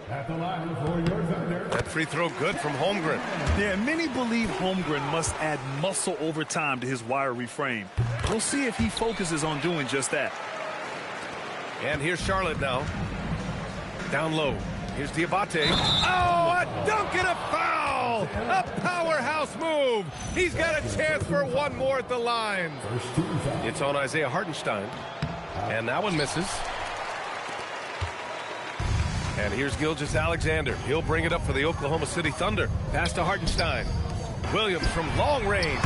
At the line for your Thunder. That free throw good from Holmgren. Yeah, many believe Holmgren must add muscle over time to his wiry frame. We'll see if he focuses on doing just that. And here's Charlotte now. Down low. Here's Diabate. Oh, a dunk and a foul! A powerhouse move. He's got a chance for one more at the line. It's on Isaiah Hartenstein. And that one misses. And here's Gilgeous-Alexander. He'll bring it up for the Oklahoma City Thunder. Pass to Hartenstein. Williams from long range.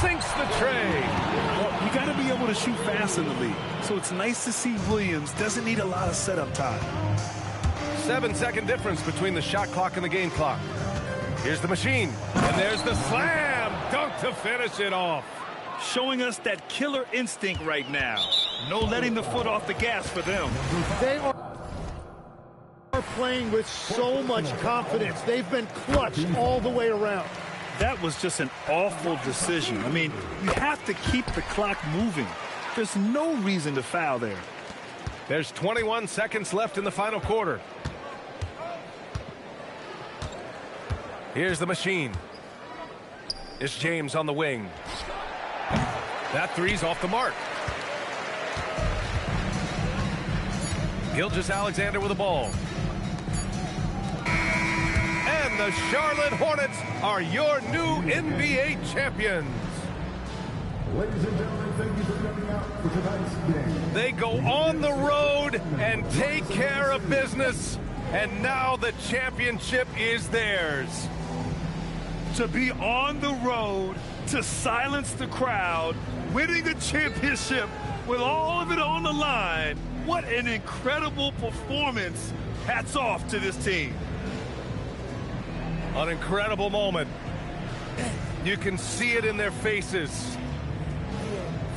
Sinks the tray. Well, you got to be able to shoot fast in the league. So it's nice to see Williams doesn't need a lot of setup time. 7-second difference between the shot clock and the game clock. Here's the machine. And there's the slam dunk to finish it off. Showing us that killer instinct right now. No letting the foot off the gas for them. They are playing with so much confidence. They've been clutch all the way around. That was just an awful decision. I mean, you have to keep the clock moving. There's no reason to foul there. There's 21 seconds left in the final quarter. Here's the machine. It's James on the wing. That three's off the mark. Gilgeous-Alexander with the ball. And the Charlotte Hornets are your new NBA champions. Ladies and gentlemen, thank you for coming out for tonight's game. They go on the road and take care of business, and now the championship is theirs. To be on the road, to silence the crowd, winning a championship with all of it on the line, what an incredible performance. Hats off to this team. An incredible moment. You can see it in their faces.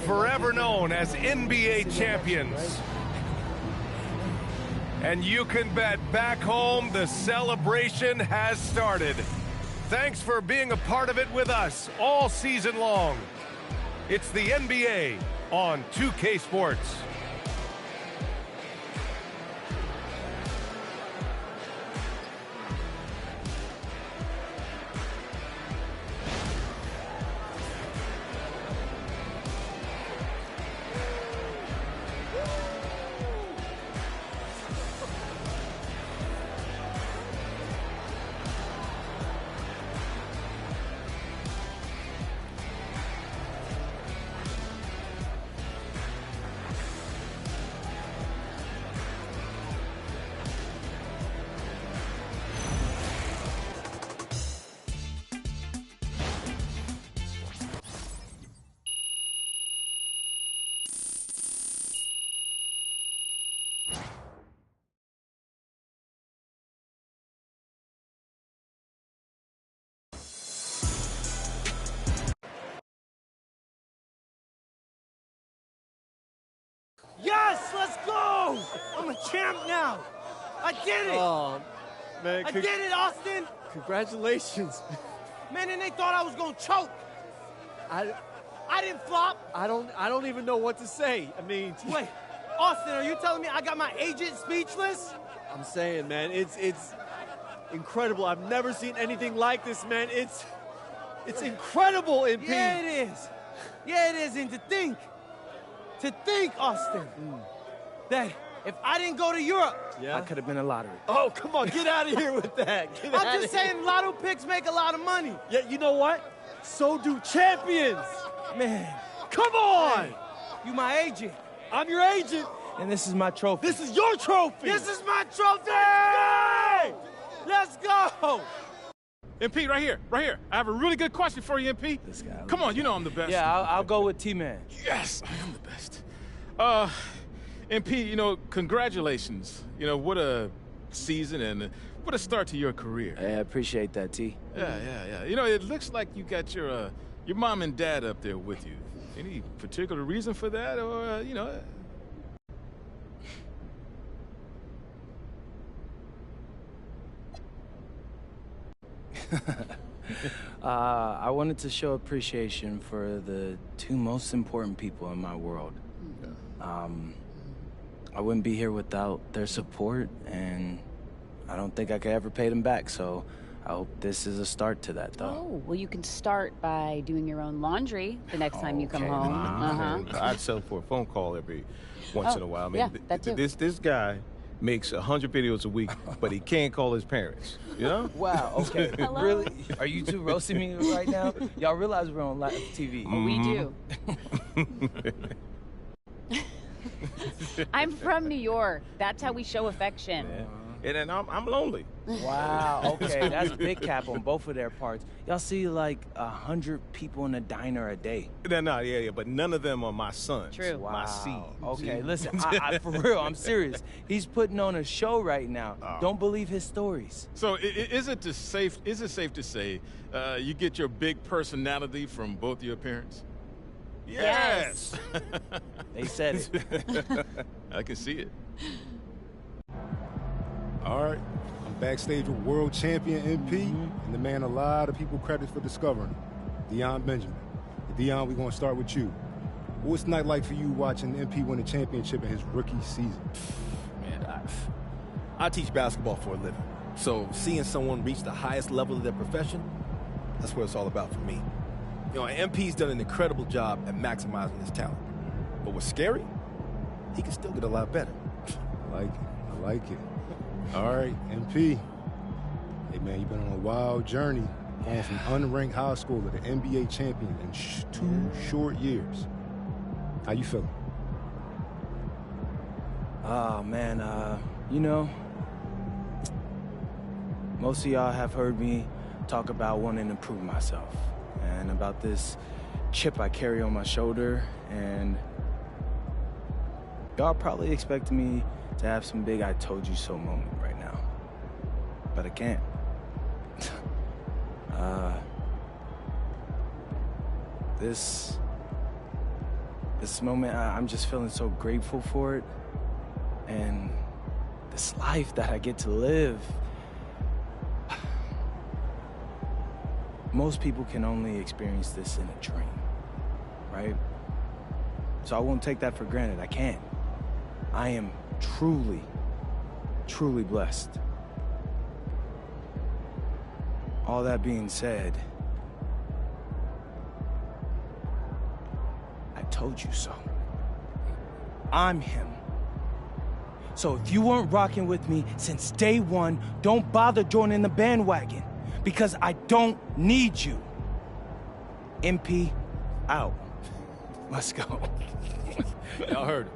Forever known as NBA champions. And you can bet back home the celebration has started. Thanks for being a part of it with us all season long. It's the NBA on 2K Sports. Yes, let's go! I'm a champ now. I did it. Oh, man. I did it, Austin. Congratulations. Man, and they thought I was gonna choke. I didn't flop. I don't even know what to say. I mean, wait, Austin, are you telling me I got my agent speechless? I'm saying, man, it's incredible. I've never seen anything like this, man. It's incredible, MP. Yeah, it is. Yeah, it is. And to think, Austin, that if I didn't go to Europe, I could have been a lottery. Oh, come on, get out of here with that. I'm just saying lotto picks make a lot of money. Yeah, you know what? So do champions. Man. Come on. Hey, you my agent. I'm your agent. And this is my trophy. This is your trophy. This is my trophy. Let's go. MP, right here. I have a really good question for you, MP. This guy. Come on, you know I'm the best. Yeah, I'll go with T-Man. Yes, I am the best. MP, congratulations. What a season and what a start to your career. Hey, I appreciate that, T. Yeah. It looks like you got your mom and dad up there with you. Any particular reason for that, or I wanted to show appreciation for the two most important people in my world. I wouldn't be here without their support, and I don't think I could ever pay them back, so I hope this is a start to that, though. Oh, well, you can start by doing your own laundry the next time you come home. I'd settle for a phone call every once in a while. I mean, that too. This guy makes 100 videos a week, but he can't call his parents. You know? Wow, okay. Really? Are you two roasting me right now? Y'all realize we're on live TV. We do. I'm from New York. That's how we show affection. Yeah. And I'm lonely. Wow, okay. That's big cap on both of their parts. Y'all see like 100 people in a diner a day. No, yeah, but none of them are my sons. True. Wow. My seed. Okay, listen, I for real, I'm serious. He's putting on a show right now. Don't believe his stories. So is it safe to say you get your big personality from both your parents? Yes. They said it. I can see it. All right, I'm backstage with world champion MP, and the man a lot of people credit for discovering, Deion Benjamin. Deion, we're going to start with you. What's the night like for you watching MP win a championship in his rookie season? Man, I teach basketball for a living, so seeing someone reach the highest level of their profession, that's what it's all about for me. MP's done an incredible job at maximizing his talent. But what's scary, he can still get a lot better. I like it. All right, MP. Hey, man, you've been on a wild journey going from unranked high schooler to NBA champion in 2 short years. How you feeling? Oh, man, most of y'all have heard me talk about wanting to prove myself and about this chip I carry on my shoulder, and y'all probably expecting me to have some big I told you so moment right now, but I can't. This moment, I'm just feeling so grateful for it, and this life that I get to live. Most people can only experience this in a dream, right? So I won't take that for granted. I can't. I am truly, truly blessed. All that being said, I told you so. I'm him. So if you weren't rocking with me since day one, don't bother joining the bandwagon, because I don't need you. MP, out. Let's go. Y'all heard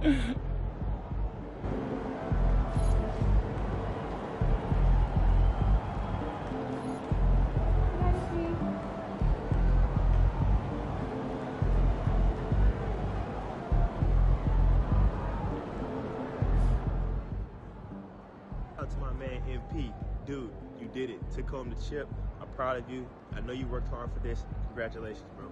him. Out to my man MP. Dude, you did it. Took home the chip. I'm proud of you. I know you worked hard for this. Congratulations, bro.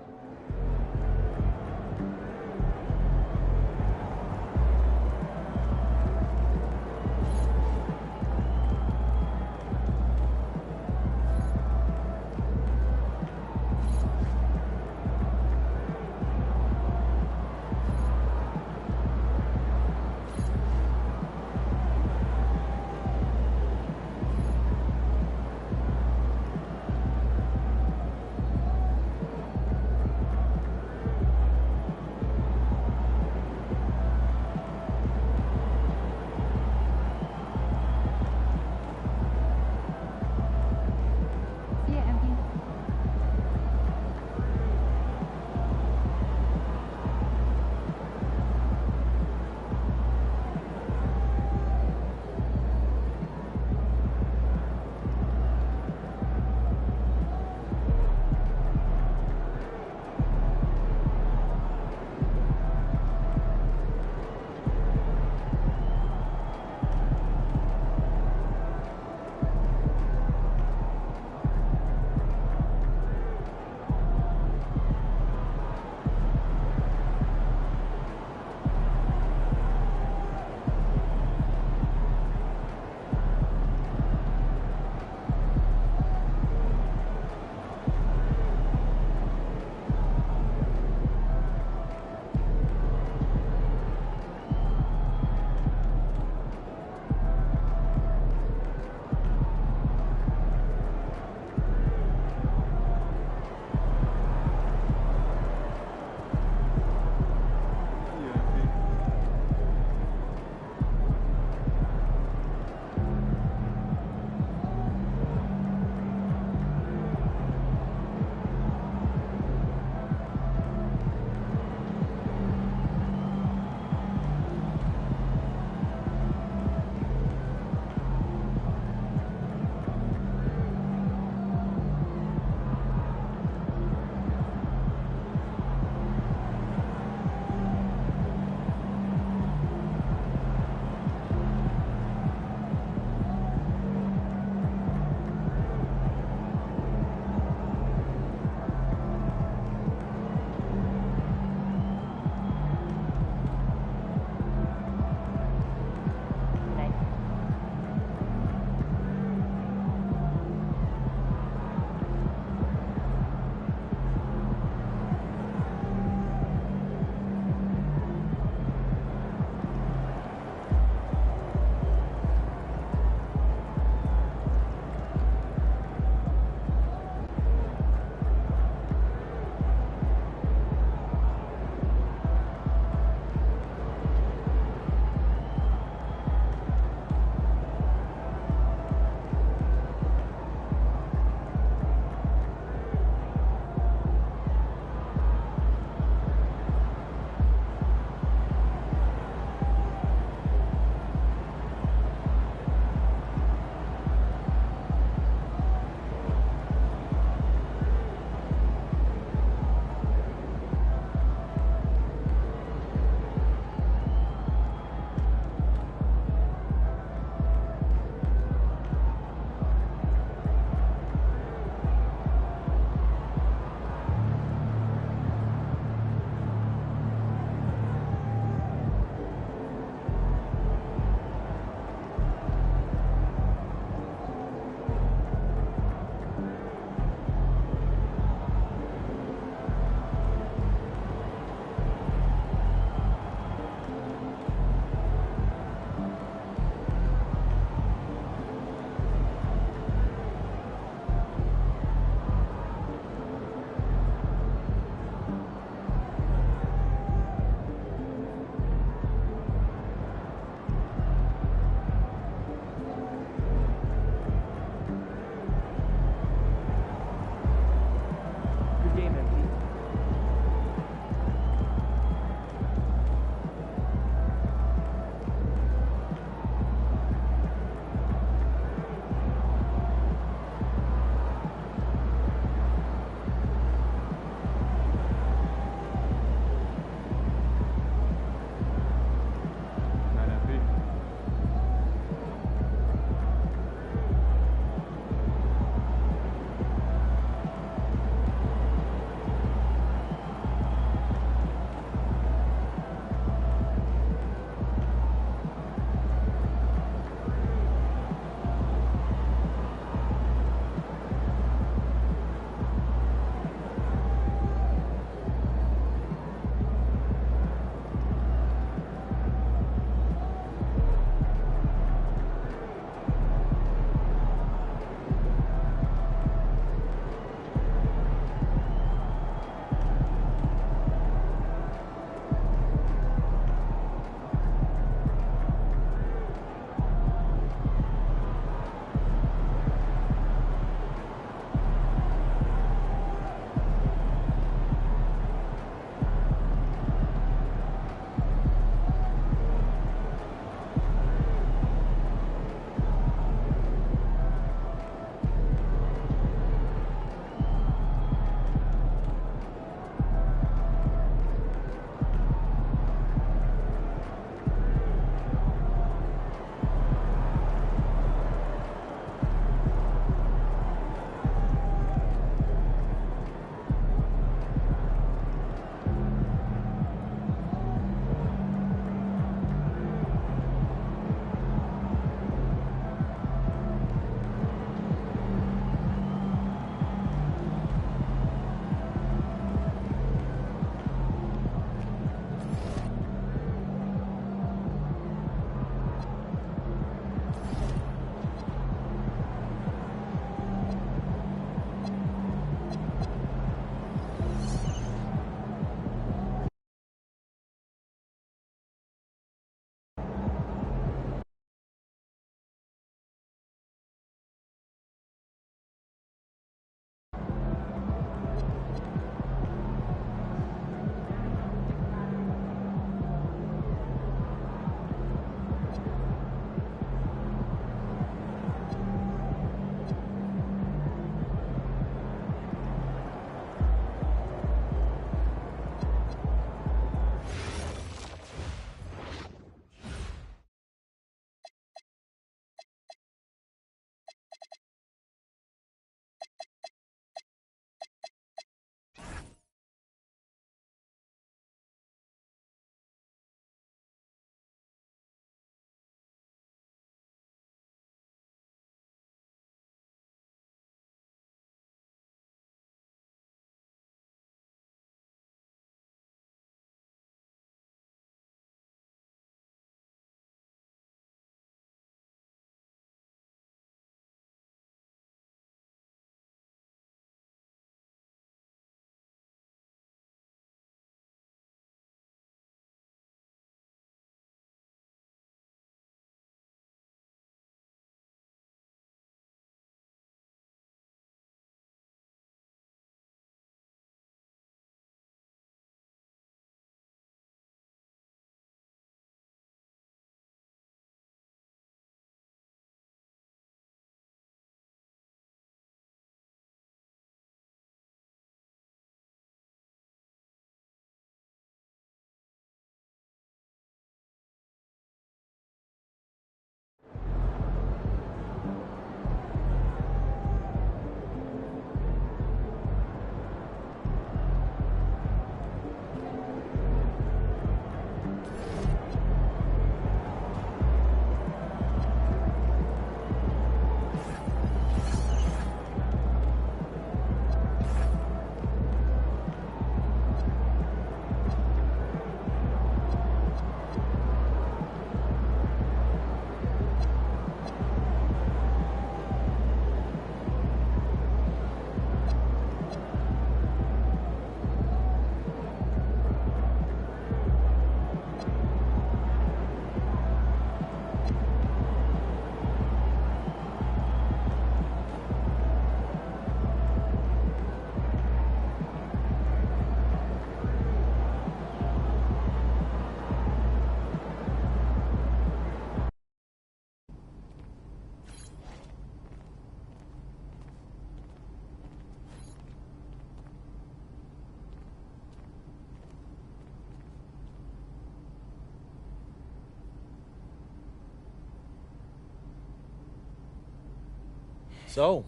So,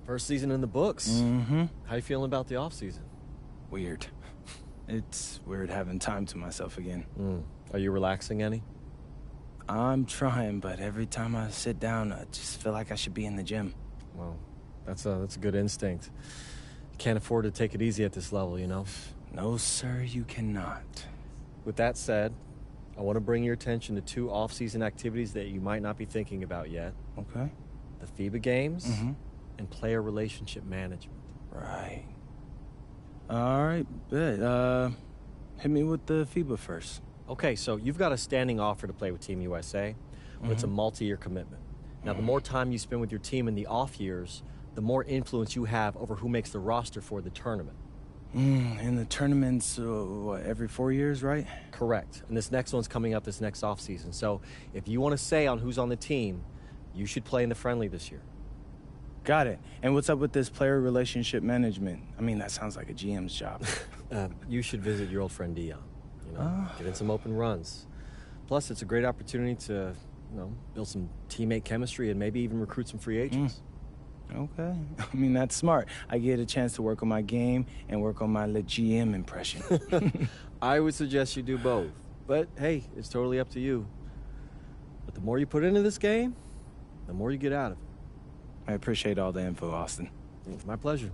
first season in the books. Mm-hmm. How you feeling about the offseason? Weird. It's weird having time to myself again. Are you relaxing any? I'm trying, but every time I sit down, I just feel like I should be in the gym. Well, that's a good instinct. You can't afford to take it easy at this level, you know? No, sir, you cannot. With that said, I want to bring your attention to 2 off-season activities that you might not be thinking about yet. Okay. The FIBA games and player relationship management. Right. All right, bet. Hit me with the FIBA first. Okay, so you've got a standing offer to play with Team USA, but it's a multi-year commitment. Now, the more time you spend with your team in the off years, the more influence you have over who makes the roster for the tournament. And the tournament's, what, every 4 years, right? Correct. And this next one's coming up this next offseason. So if you want to say on who's on the team, you should play in the friendly this year. Got it. And what's up with this player relationship management? I mean, that sounds like a GM's job. You should visit your old friend Dion. You know, get in some open runs. Plus, it's a great opportunity to, build some teammate chemistry and maybe even recruit some free agents. Okay. I mean, that's smart. I get a chance to work on my game and work on my GM impression. I would suggest you do both. But, hey, it's totally up to you. But the more you put into this game, the more you get out of it. I appreciate all the info, Austin. It's my pleasure.